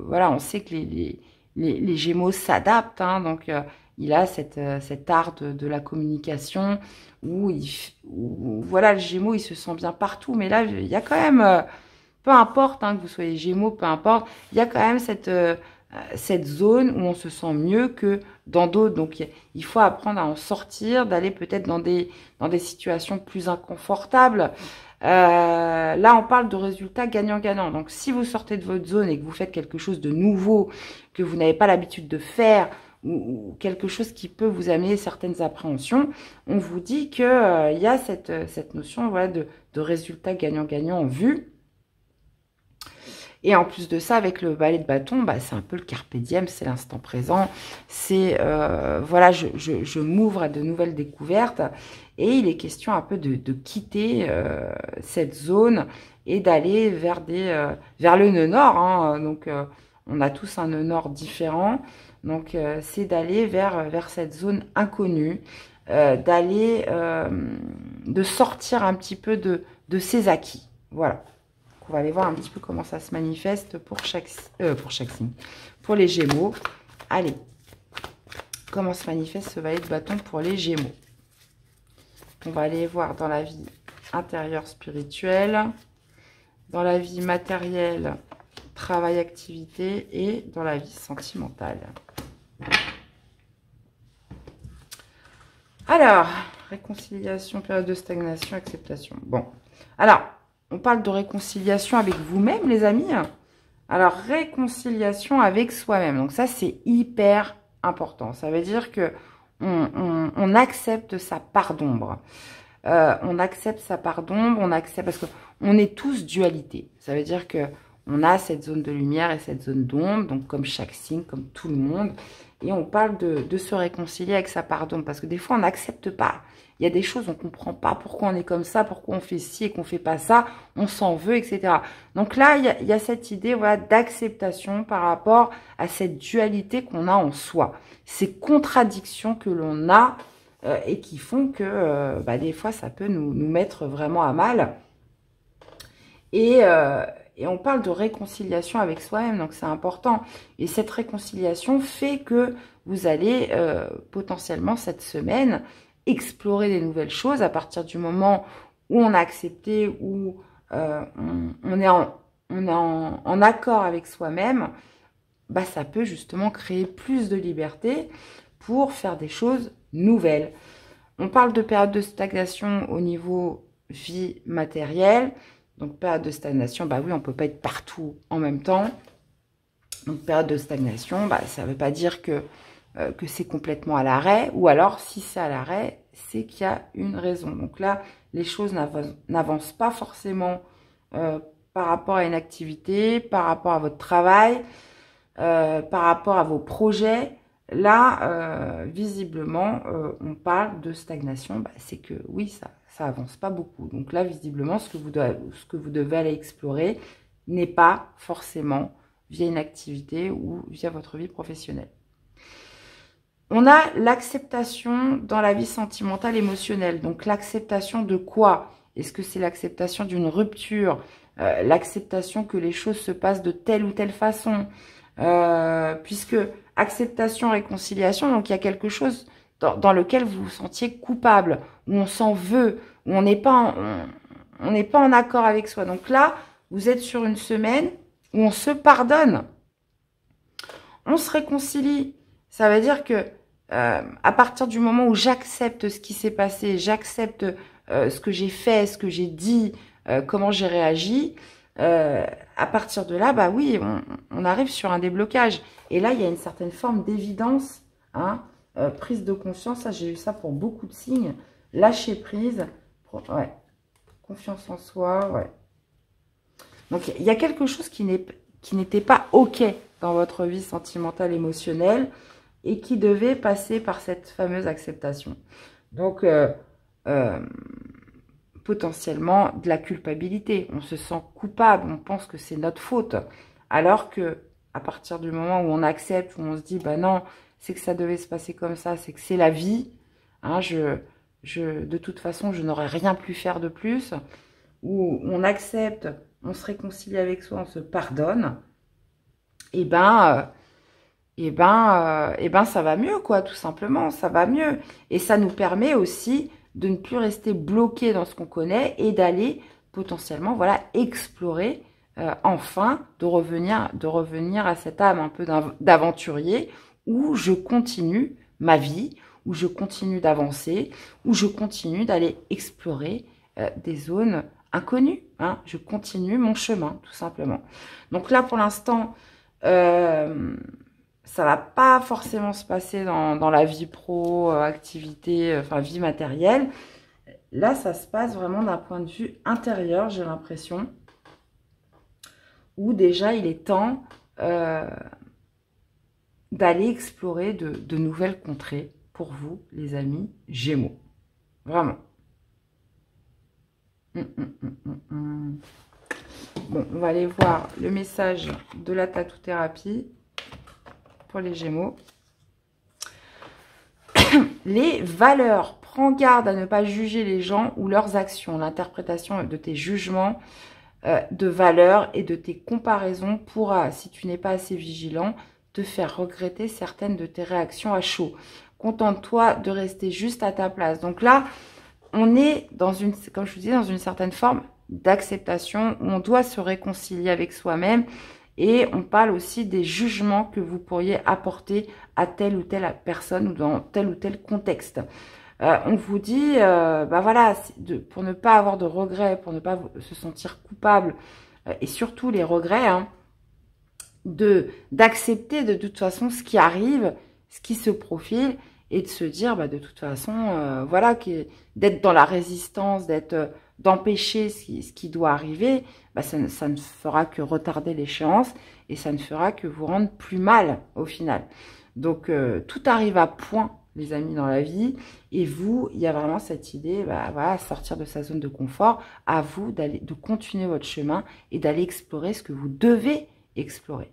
A: voilà, on sait que les Gémeaux s'adaptent. Hein, donc, il a cet art de la communication où voilà, le Gémeaux, il se sent bien partout. Mais là, il y a quand même, peu importe hein, que vous soyez Gémeaux, peu importe, il y a quand même cette zone où on se sent mieux que dans d'autres. Donc, il faut apprendre à en sortir, d'aller peut-être dans des situations plus inconfortables. Là, on parle de résultats gagnant-gagnant. Donc, si vous sortez de votre zone et que vous faites quelque chose de nouveau, que vous n'avez pas l'habitude de faire, ou quelque chose qui peut vous amener certaines appréhensions, on vous dit qu'il y a cette notion voilà, de résultat gagnant-gagnant en vue. Et en plus de ça, avec le balai de bâton, bah, c'est un peu le carpe diem, c'est l'instant présent. C'est, voilà, je m'ouvre à de nouvelles découvertes. Et il est question un peu de quitter cette zone et d'aller vers le nœud nord. Hein. Donc, on a tous un nœud nord différent. Donc, c'est d'aller vers cette zone inconnue, de sortir un petit peu de ses acquis. Voilà. Donc, on va aller voir un petit peu comment ça se manifeste pour chaque signe. Pour les Gémeaux. Allez. Comment se manifeste ce valet de bâton pour les Gémeaux? On va aller voir dans la vie intérieure spirituelle, dans la vie matérielle, travail, activité et dans la vie sentimentale. Alors, réconciliation, période de stagnation, acceptation. Bon, alors, on parle de réconciliation avec vous-même, les amis. Alors, réconciliation avec soi-même. Donc ça, c'est hyper important. Ça veut dire que on accepte sa part d'ombre. On accepte sa part d'ombre, on accepte parce qu'on est tous dualité. Ça veut dire que on a cette zone de lumière et cette zone d'ombre, donc comme chaque signe, comme tout le monde. Et on parle de se réconcilier avec sa part d'ombre parce que des fois, on n'accepte pas. Il y a des choses, on ne comprend pas pourquoi on est comme ça, pourquoi on fait ci et qu'on ne fait pas ça, on s'en veut, etc. Donc là, il y a cette idée voilà, d'acceptation par rapport à cette dualité qu'on a en soi. Ces contradictions que l'on a et qui font que bah, des fois, ça peut nous mettre vraiment à mal. Et on parle de réconciliation avec soi-même, donc c'est important. Et cette réconciliation fait que vous allez potentiellement cette semaine explorer des nouvelles choses à partir du moment où on a accepté, où on est en accord avec soi-même. Bah, ça peut justement créer plus de liberté pour faire des choses nouvelles. On parle de période de stagnation au niveau vie matérielle. Donc, période de stagnation, bah oui, on ne peut pas être partout en même temps. Donc, période de stagnation, bah, ça ne veut pas dire que c'est complètement à l'arrêt. Ou alors, si c'est à l'arrêt, c'est qu'il y a une raison. Donc là, les choses n'avancent pas forcément par rapport à une activité, par rapport à votre travail, par rapport à vos projets. Là, visiblement, on parle de stagnation. Bah, c'est que oui, ça avance pas beaucoup. Donc là, visiblement, ce que vous devez aller explorer n'est pas forcément via une activité ou via votre vie professionnelle. On a l'acceptation dans la vie sentimentale, émotionnelle. Donc l'acceptation de quoi? Est-ce que c'est l'acceptation d'une rupture? L'acceptation que les choses se passent de telle ou telle façon? Puisque acceptation, réconciliation, donc il y a quelque chose dans lequel vous vous sentiez coupable, où on s'en veut, où on n'est pas en accord avec soi. Donc là, vous êtes sur une semaine où on se pardonne. On se réconcilie. Ça veut dire que à partir du moment où j'accepte ce qui s'est passé, j'accepte ce que j'ai fait, ce que j'ai dit, comment j'ai réagi, à partir de là, bah oui, on arrive sur un déblocage. Et là, il y a une certaine forme d'évidence, hein, prise de conscience. Ça, j'ai eu ça pour beaucoup de signes. Lâcher prise, ouais, confiance en soi, ouais. Donc, il y a quelque chose qui n'était pas OK dans votre vie sentimentale, émotionnelle, et qui devait passer par cette fameuse acceptation. Donc, potentiellement de la culpabilité. On se sent coupable, on pense que c'est notre faute. Alors que à partir du moment où on accepte, où on se dit, bah non, c'est que ça devait se passer comme ça, c'est que c'est la vie, hein, de toute façon, je n'aurais rien pu faire de plus, où on accepte, on se réconcilie avec soi, on se pardonne, et ben ça va mieux, quoi, tout simplement, ça va mieux. Et ça nous permet aussi de ne plus rester bloqué dans ce qu'on connaît et d'aller potentiellement, voilà, explorer, enfin, de revenir à cette âme un peu d'aventurier où je continue ma vie, où je continue d'avancer, où je continue d'aller explorer des zones inconnues, hein. Je continue mon chemin, tout simplement. Donc là, pour l'instant, ça va pas forcément se passer dans la vie pro, activité, enfin vie matérielle. Là, ça se passe vraiment d'un point de vue intérieur, j'ai l'impression, où déjà il est temps d'aller explorer de nouvelles contrées pour vous, les amis Gémeaux. Vraiment. Bon, on va aller voir le message de la tatou-thérapie pour les Gémeaux. Les valeurs. Prends garde à ne pas juger les gens ou leurs actions. L'interprétation de tes jugements de valeurs et de tes comparaisons pourra, si tu n'es pas assez vigilant, te faire regretter certaines de tes réactions à chaud. Contente-toi de rester juste à ta place. Donc là, on est dans une, comme je vous dis, dans une certaine forme d'acceptation où on doit se réconcilier avec soi-même. Et on parle aussi des jugements que vous pourriez apporter à telle ou telle personne ou dans tel ou tel contexte. On vous dit, bah voilà, pour ne pas avoir de regrets, pour ne pas se sentir coupable, et surtout les regrets, hein, d'accepter de toute façon ce qui arrive, ce qui se profile, et de se dire, bah, de toute façon, voilà, d'être dans la résistance, d'empêcher ce qui doit arriver, bah, ça ne fera que retarder l'échéance et ça ne fera que vous rendre plus mal au final. Donc, tout arrive à point, les amis, dans la vie. Et vous, il y a vraiment cette idée, bah, voilà, sortir de sa zone de confort. À vous de continuer votre chemin et d'aller explorer ce que vous devez explorer.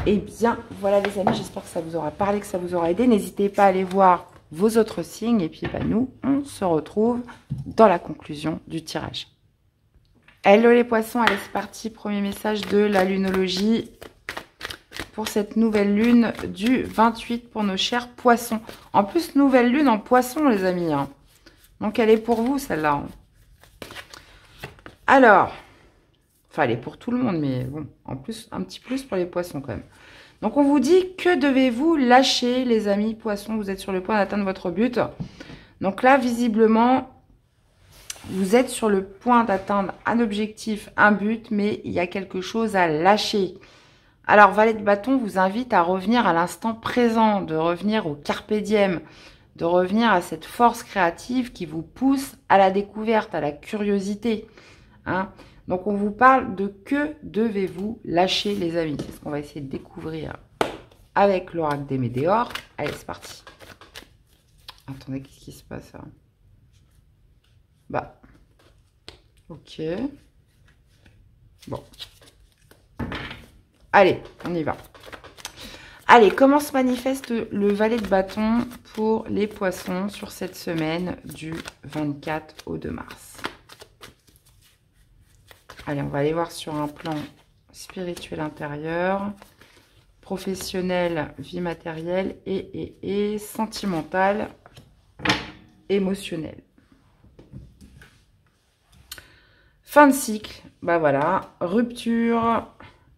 A: Eh bien, voilà les amis, j'espère que ça vous aura parlé, que ça vous aura aidé. N'hésitez pas à aller voir vos autres signes. Et puis, bah, nous, on se retrouve dans la conclusion du tirage. Hello les poissons, allez, c'est parti. Premier message de la lunologie pour cette nouvelle lune du 28 pour nos chers poissons. En plus, nouvelle lune en poisson, les amis, hein. Donc, elle est pour vous, celle-là. Alors, enfin, elle est pour tout le monde, mais bon, en plus, un petit plus pour les poissons quand même. Donc, on vous dit, que devez-vous lâcher, les amis poissons? Vous êtes sur le point d'atteindre votre but. Donc là, visiblement, vous êtes sur le point d'atteindre un objectif, un but, mais il y a quelque chose à lâcher. Alors, Valet de bâton vous invite à revenir à l'instant présent, de revenir au carpe diem, de revenir à cette force créative qui vous pousse à la découverte, à la curiosité, hein. Donc, on vous parle de que devez-vous lâcher, les amis. C'est ce qu'on va essayer de découvrir avec l'oracle des météores. Allez, c'est parti. Attendez, qu'est-ce qui se passe là? Bah, ok. Bon. Allez, on y va. Allez, comment se manifeste le valet de bâton pour les poissons sur cette semaine du 24 au 2 mars? Allez, on va aller voir sur un plan spirituel intérieur, professionnel, vie matérielle et sentimental, émotionnel. Fin de cycle, bah voilà, rupture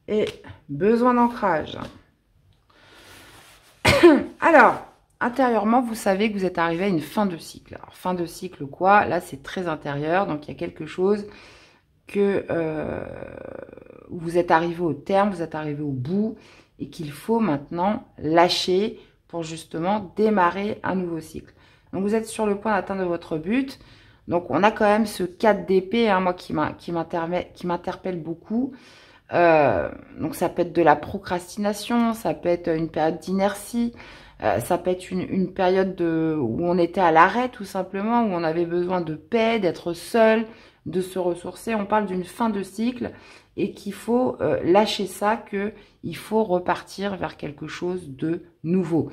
A: et besoin d'ancrage. Alors, intérieurement, vous savez que vous êtes arrivé à une fin de cycle. Alors, fin de cycle quoi? Là, c'est très intérieur, donc il y a quelque chose que vous êtes arrivé au terme, vous êtes arrivé au bout, et qu'il faut maintenant lâcher pour justement démarrer un nouveau cycle. Donc, vous êtes sur le point d'atteindre votre but. Donc, on a quand même ce 4 d'épée, hein, moi, qui m'interpelle beaucoup. Donc, ça peut être de la procrastination, ça peut être une période d'inertie, ça peut être une période où on était à l'arrêt, tout simplement, où on avait besoin de paix, d'être seul, de se ressourcer. On parle d'une fin de cycle et qu'il faut lâcher ça, qu'il faut repartir vers quelque chose de nouveau.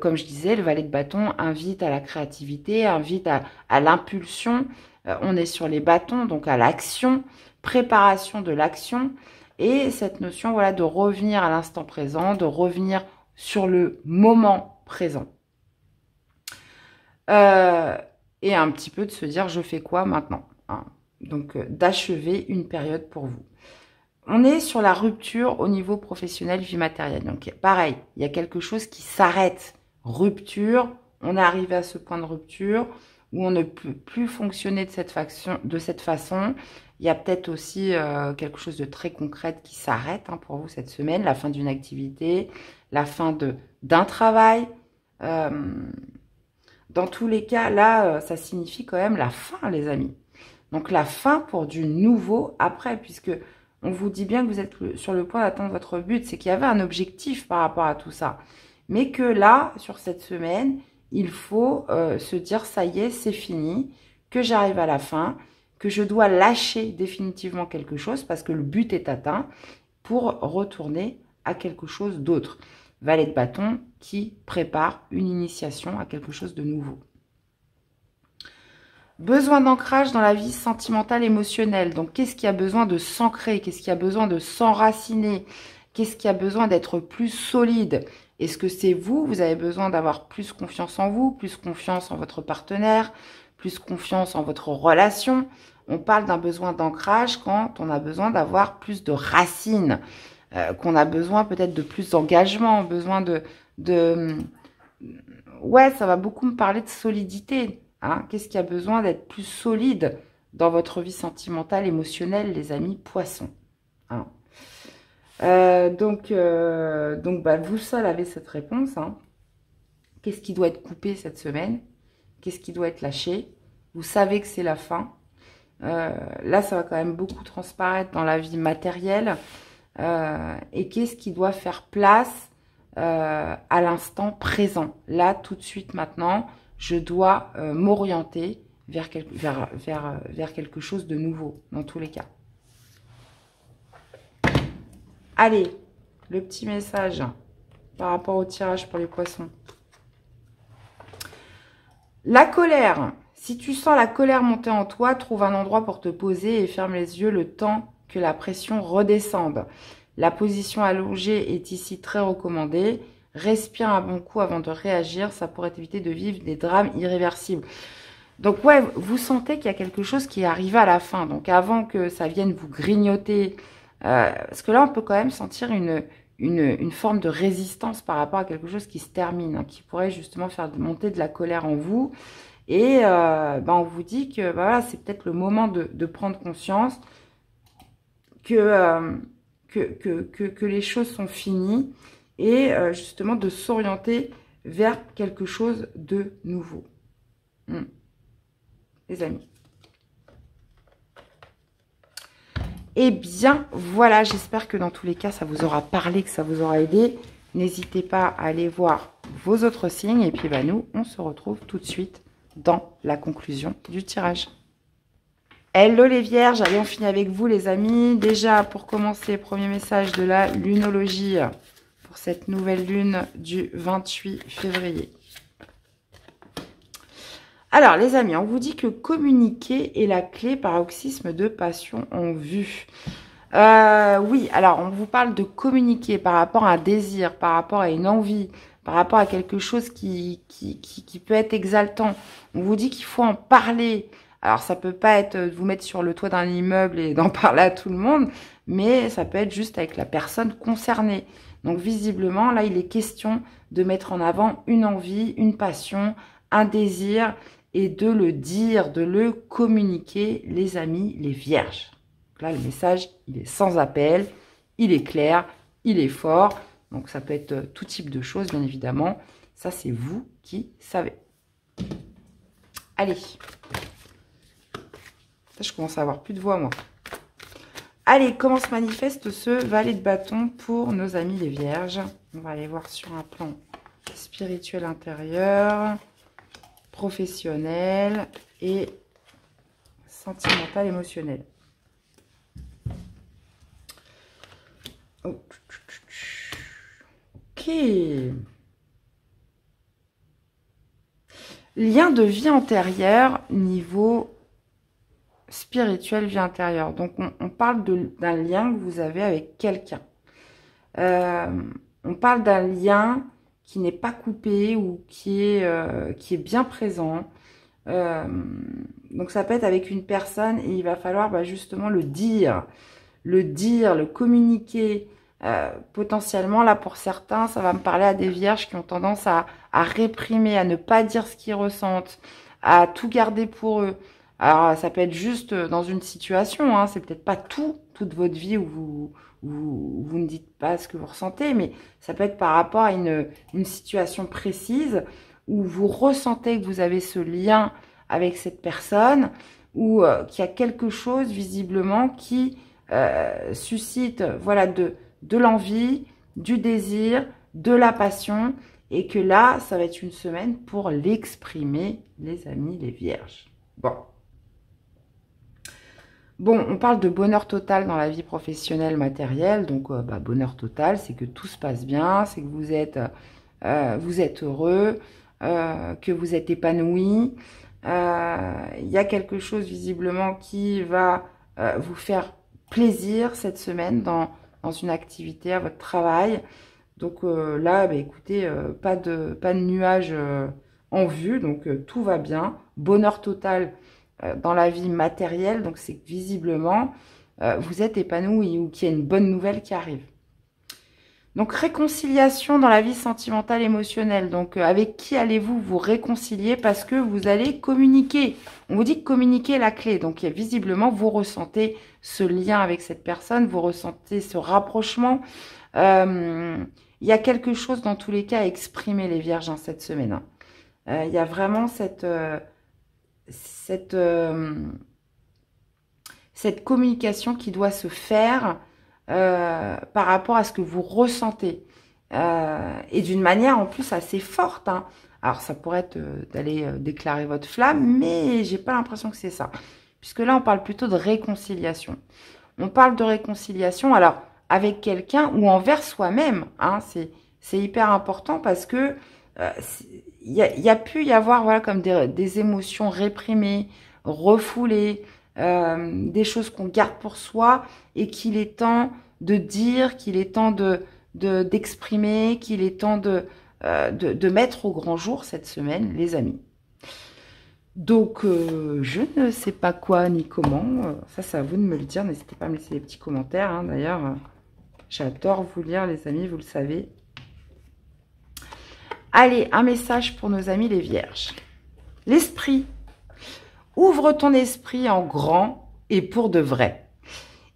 A: Comme je disais, le valet de bâton invite à la créativité, invite à l'impulsion. On est sur les bâtons, donc à l'action, préparation de l'action. Et cette notion, voilà, de revenir à l'instant présent, de revenir sur le moment présent. Et un petit peu de se dire, je fais quoi maintenant, hein? Donc, d'achever une période pour vous. On est sur la rupture au niveau professionnel, vie matérielle. Donc, pareil, il y a quelque chose qui s'arrête. Rupture, on est arrivé à ce point de rupture où on ne peut plus fonctionner de cette façon. Il y a peut-être aussi quelque chose de très concret qui s'arrête, hein, pour vous cette semaine. La fin d'une activité, la fin d'un travail. Dans tous les cas, là, ça signifie quand même la fin, les amis. Donc, la fin pour du nouveau après, puisque on vous dit bien que vous êtes sur le point d'atteindre votre but. C'est qu'il y avait un objectif par rapport à tout ça. Mais que là, sur cette semaine, il faut se dire, ça y est, c'est fini, que j'arrive à la fin, que je dois lâcher définitivement quelque chose parce que le but est atteint pour retourner à quelque chose d'autre. Valet de bâton qui prépare une initiation à quelque chose de nouveau. Besoin d'ancrage dans la vie sentimentale, émotionnelle. Donc, qu'est-ce qui a besoin de s'ancrer? Qu'est-ce qui a besoin de s'enraciner? Qu'est-ce qui a besoin d'être plus solide? Est-ce que c'est vous? Vous avez besoin d'avoir plus confiance en vous, plus confiance en votre partenaire, plus confiance en votre relation? On parle d'un besoin d'ancrage quand on a besoin d'avoir plus de racines, qu'on a besoin peut-être de plus d'engagement, besoin Ouais, ça va beaucoup me parler de solidité. Hein, qu'est-ce qui a besoin d'être plus solide dans votre vie sentimentale, émotionnelle, les amis poissons, hein. Donc bah, vous seul avez cette réponse, hein. Qu'est-ce qui doit être coupé cette semaine? Qu'est-ce qui doit être lâché? Vous savez que c'est la fin. Là, ça va quand même beaucoup transparaître dans la vie matérielle. Et qu'est-ce qui doit faire place à l'instant présent? Là, tout de suite, maintenant, je dois m'orienter vers quelque chose de nouveau, dans tous les cas. Allez, le petit message par rapport au tirage pour les poissons. La colère. Si tu sens la colère monter en toi, trouve un endroit pour te poser et ferme les yeux le temps que la pression redescende. La position allongée est ici très recommandée. Respire un bon coup avant de réagir. Ça pourrait éviter de vivre des drames irréversibles. Donc, ouais, vous sentez qu'il y a quelque chose qui est arrivé à la fin. Donc, avant que ça vienne vous grignoter, parce que là, on peut quand même sentir une forme de résistance par rapport à quelque chose qui se termine, hein, qui pourrait justement faire monter de la colère en vous. Et on vous dit que voilà, c'est peut-être le moment de prendre conscience que les choses sont finies et justement de s'orienter vers quelque chose de nouveau. Les amis. Eh bien, voilà, j'espère que dans tous les cas, ça vous aura parlé, que ça vous aura aidé. N'hésitez pas à aller voir vos autres signes. Et puis, nous, on se retrouve tout de suite dans la conclusion du tirage. Hello les vierges, allez, on finit avec vous les amis. Déjà, pour commencer, premier message de la lunologie pour cette nouvelle lune du 28 février. Alors les amis, on vous dit que communiquer est la clé, paroxysme de passion en vue. Oui, alors on vous parle de communiquer par rapport à un désir, par rapport à une envie, par rapport à quelque chose qui peut être exaltant. On vous dit qu'il faut en parler. Alors, ça peut pas être de vous mettre sur le toit d'un immeuble et d'en parler à tout le monde, mais ça peut être juste avec la personne concernée. Donc, visiblement, là, il est question de mettre en avant une envie, une passion, un désir et de le dire, de le communiquer, les amis, les vierges. Donc là, le message, il est sans appel, il est clair, il est fort. Donc, ça peut être tout type de choses, bien évidemment. Ça, c'est vous qui savez. Allez. Je commence à avoir plus de voix, moi. Allez, comment se manifeste ce valet de bâton pour nos amis les vierges? On va aller voir sur un plan spirituel intérieur, professionnel et sentimental, émotionnel. Ok. Lien de vie antérieure, niveau spirituel, vie intérieure. Donc, on parle d'un lien que vous avez avec quelqu'un. On parle d'un lien qui n'est pas coupé ou qui est bien présent. Donc, ça peut être avec une personne et il va falloir justement le communiquer. Potentiellement, là, pour certains, ça va me parler à des vierges qui ont tendance à réprimer, à ne pas dire ce qu'ils ressentent, à tout garder pour eux. Alors, ça peut être juste dans une situation, hein, c'est peut-être pas toute votre vie où vous ne dites pas ce que vous ressentez, mais ça peut être par rapport à une situation précise où vous ressentez que vous avez ce lien avec cette personne ou qu'il y a quelque chose visiblement qui suscite voilà, de l'envie, du désir, de la passion et que là, ça va être une semaine pour l'exprimer, les amis, les vierges. Bon, on parle de bonheur total dans la vie professionnelle, matérielle. Donc, bonheur total, c'est que tout se passe bien, c'est que vous êtes heureux, que vous êtes épanoui. Il y a quelque chose visiblement qui va vous faire plaisir cette semaine dans une activité, à votre travail. Donc là, écoutez, pas de nuages en vue, donc tout va bien. Bonheur total dans la vie matérielle, donc c'est que visiblement, vous êtes épanoui ou qu'il y a une bonne nouvelle qui arrive. Donc, réconciliation dans la vie sentimentale, émotionnelle. Donc, avec qui allez-vous vous réconcilier parce que vous allez communiquer. On vous dit que communiquer est la clé. Donc, visiblement, vous ressentez ce lien avec cette personne, vous ressentez ce rapprochement. Il y a quelque chose, dans tous les cas, à exprimer, les vierges, cette semaine. Il y a vraiment cette communication qui doit se faire par rapport à ce que vous ressentez. Et d'une manière, en plus, assez forte. Hein. Alors, ça pourrait être d'aller déclarer votre flamme, mais j'ai pas l'impression que c'est ça. Puisque là, on parle plutôt de réconciliation. On parle de réconciliation, alors, avec quelqu'un ou envers soi-même. Hein, c'est hyper important parce que il y a pu y avoir voilà, comme des émotions réprimées, refoulées, des choses qu'on garde pour soi et qu'il est temps de dire, qu'il est temps d'exprimer, qu'il est temps de mettre au grand jour cette semaine, les amis. Donc, je ne sais pas quoi ni comment. Ça, c'est à vous de me le dire. N'hésitez pas à me laisser des petits commentaires. Hein. D'ailleurs, j'adore vous lire, les amis, vous le savez. Allez, un message pour nos amis les vierges. L'esprit. Ouvre ton esprit en grand et pour de vrai.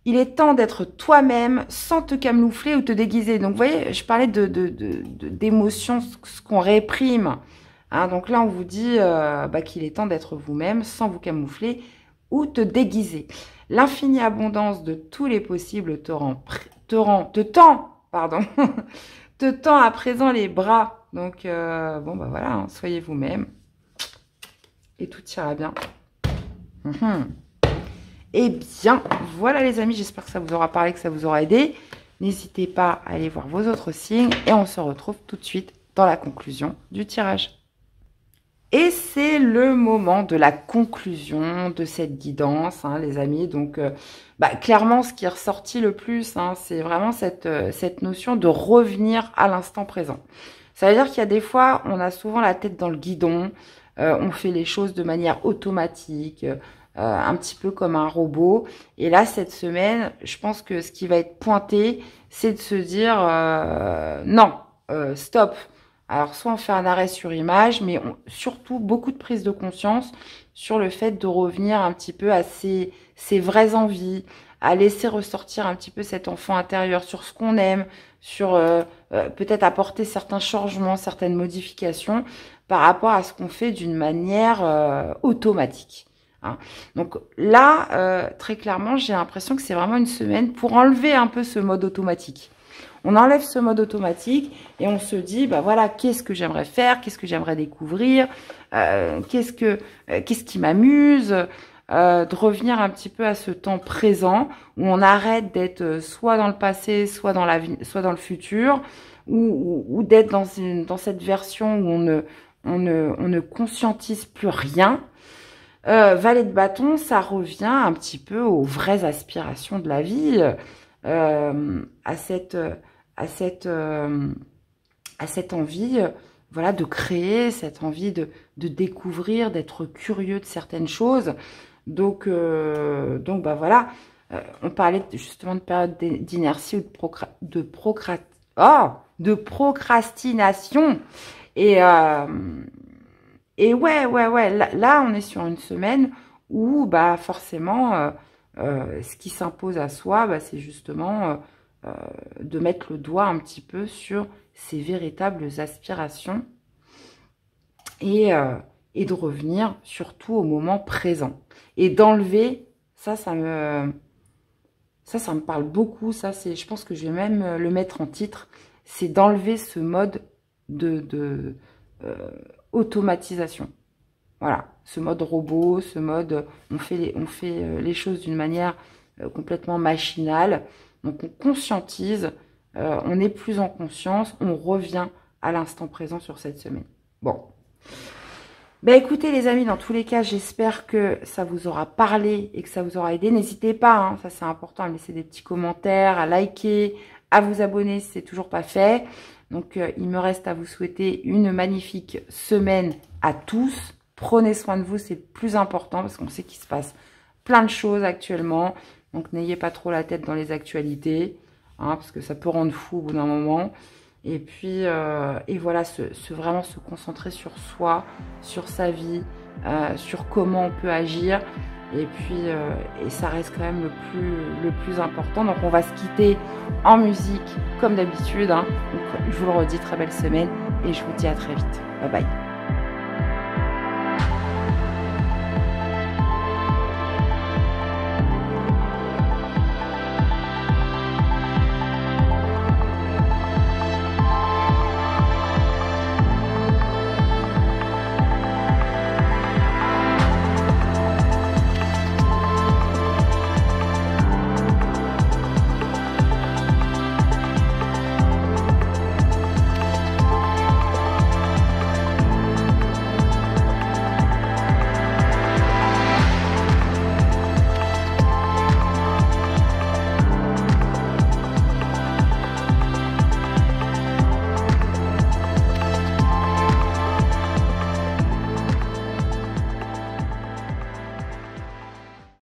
A: Il est temps d'être toi-même sans te camoufler ou te déguiser. Donc, vous voyez, je parlais d'émotions, ce qu'on réprime. Hein, donc là, on vous dit qu'il est temps d'être vous-même sans vous camoufler ou te déguiser. L'infinie abondance de tous les possibles te tend te tend à présent les bras. Donc, bon, bah voilà, hein, soyez vous-même. Et tout ira bien. Eh bien, voilà les amis, j'espère que ça vous aura parlé, que ça vous aura aidé. N'hésitez pas à aller voir vos autres signes et on se retrouve tout de suite dans la conclusion du tirage. Et c'est le moment de la conclusion de cette guidance, hein, les amis. Donc, clairement, ce qui est ressorti le plus, hein, c'est vraiment cette notion de revenir à l'instant présent. Ça veut dire qu'il y a des fois, on a souvent la tête dans le guidon, on fait les choses de manière automatique, un petit peu comme un robot. Et là, cette semaine, je pense que ce qui va être pointé, c'est de se dire non, stop. Alors, soit on fait un arrêt sur image, mais surtout beaucoup de prise de conscience sur le fait de revenir un petit peu à ses vraies envies, à laisser ressortir un petit peu cet enfant intérieur sur ce qu'on aime, sur peut-être apporter certains changements, certaines modifications par rapport à ce qu'on fait d'une manière automatique. Hein. Donc là, très clairement, j'ai l'impression que c'est vraiment une semaine pour enlever un peu ce mode automatique. On enlève ce mode automatique et on se dit, bah voilà, qu'est-ce que j'aimerais faire, qu'est-ce que j'aimerais découvrir, qu'est-ce qui m'amuse, de revenir un petit peu à ce temps présent où on arrête d'être soit dans le passé, soit dans le futur, ou d'être dans cette version où on ne conscientise plus rien. Valet de bâton, ça revient un petit peu aux vraies aspirations de la vie, à cette envie, voilà, de créer, cette envie de découvrir, d'être curieux de certaines choses. Donc bah voilà, on parlait justement de période d'inertie ou de procrastination. Et ouais, là, on est sur une semaine où, bah, forcément, ce qui s'impose à soi, bah, c'est justement de mettre le doigt un petit peu sur ses véritables aspirations et de revenir surtout au moment présent. Et d'enlever, ça me parle beaucoup, je pense que je vais même le mettre en titre, c'est d'enlever ce mode de automatisation. Voilà, ce mode robot, ce mode on fait les choses d'une manière complètement machinale. Donc on conscientise, on est plus en conscience, on revient à l'instant présent sur cette semaine. Bon. Ben écoutez les amis, dans tous les cas, j'espère que ça vous aura parlé et que ça vous aura aidé. N'hésitez pas, hein, ça c'est important, à laisser des petits commentaires, à liker, à vous abonner si c'est toujours pas fait. Donc il me reste à vous souhaiter une magnifique semaine à tous. Prenez soin de vous, c'est le plus important parce qu'on sait qu'il se passe plein de choses actuellement. Donc n'ayez pas trop la tête dans les actualités, hein, parce que ça peut rendre fou au bout d'un moment. Et puis, et voilà, vraiment se concentrer sur soi, sur sa vie, sur comment on peut agir. Et puis, et ça reste quand même le plus important. Donc, on va se quitter en musique, comme d'habitude. Hein. Donc, je vous le redis, très belle semaine. Et je vous dis à très vite. Bye bye.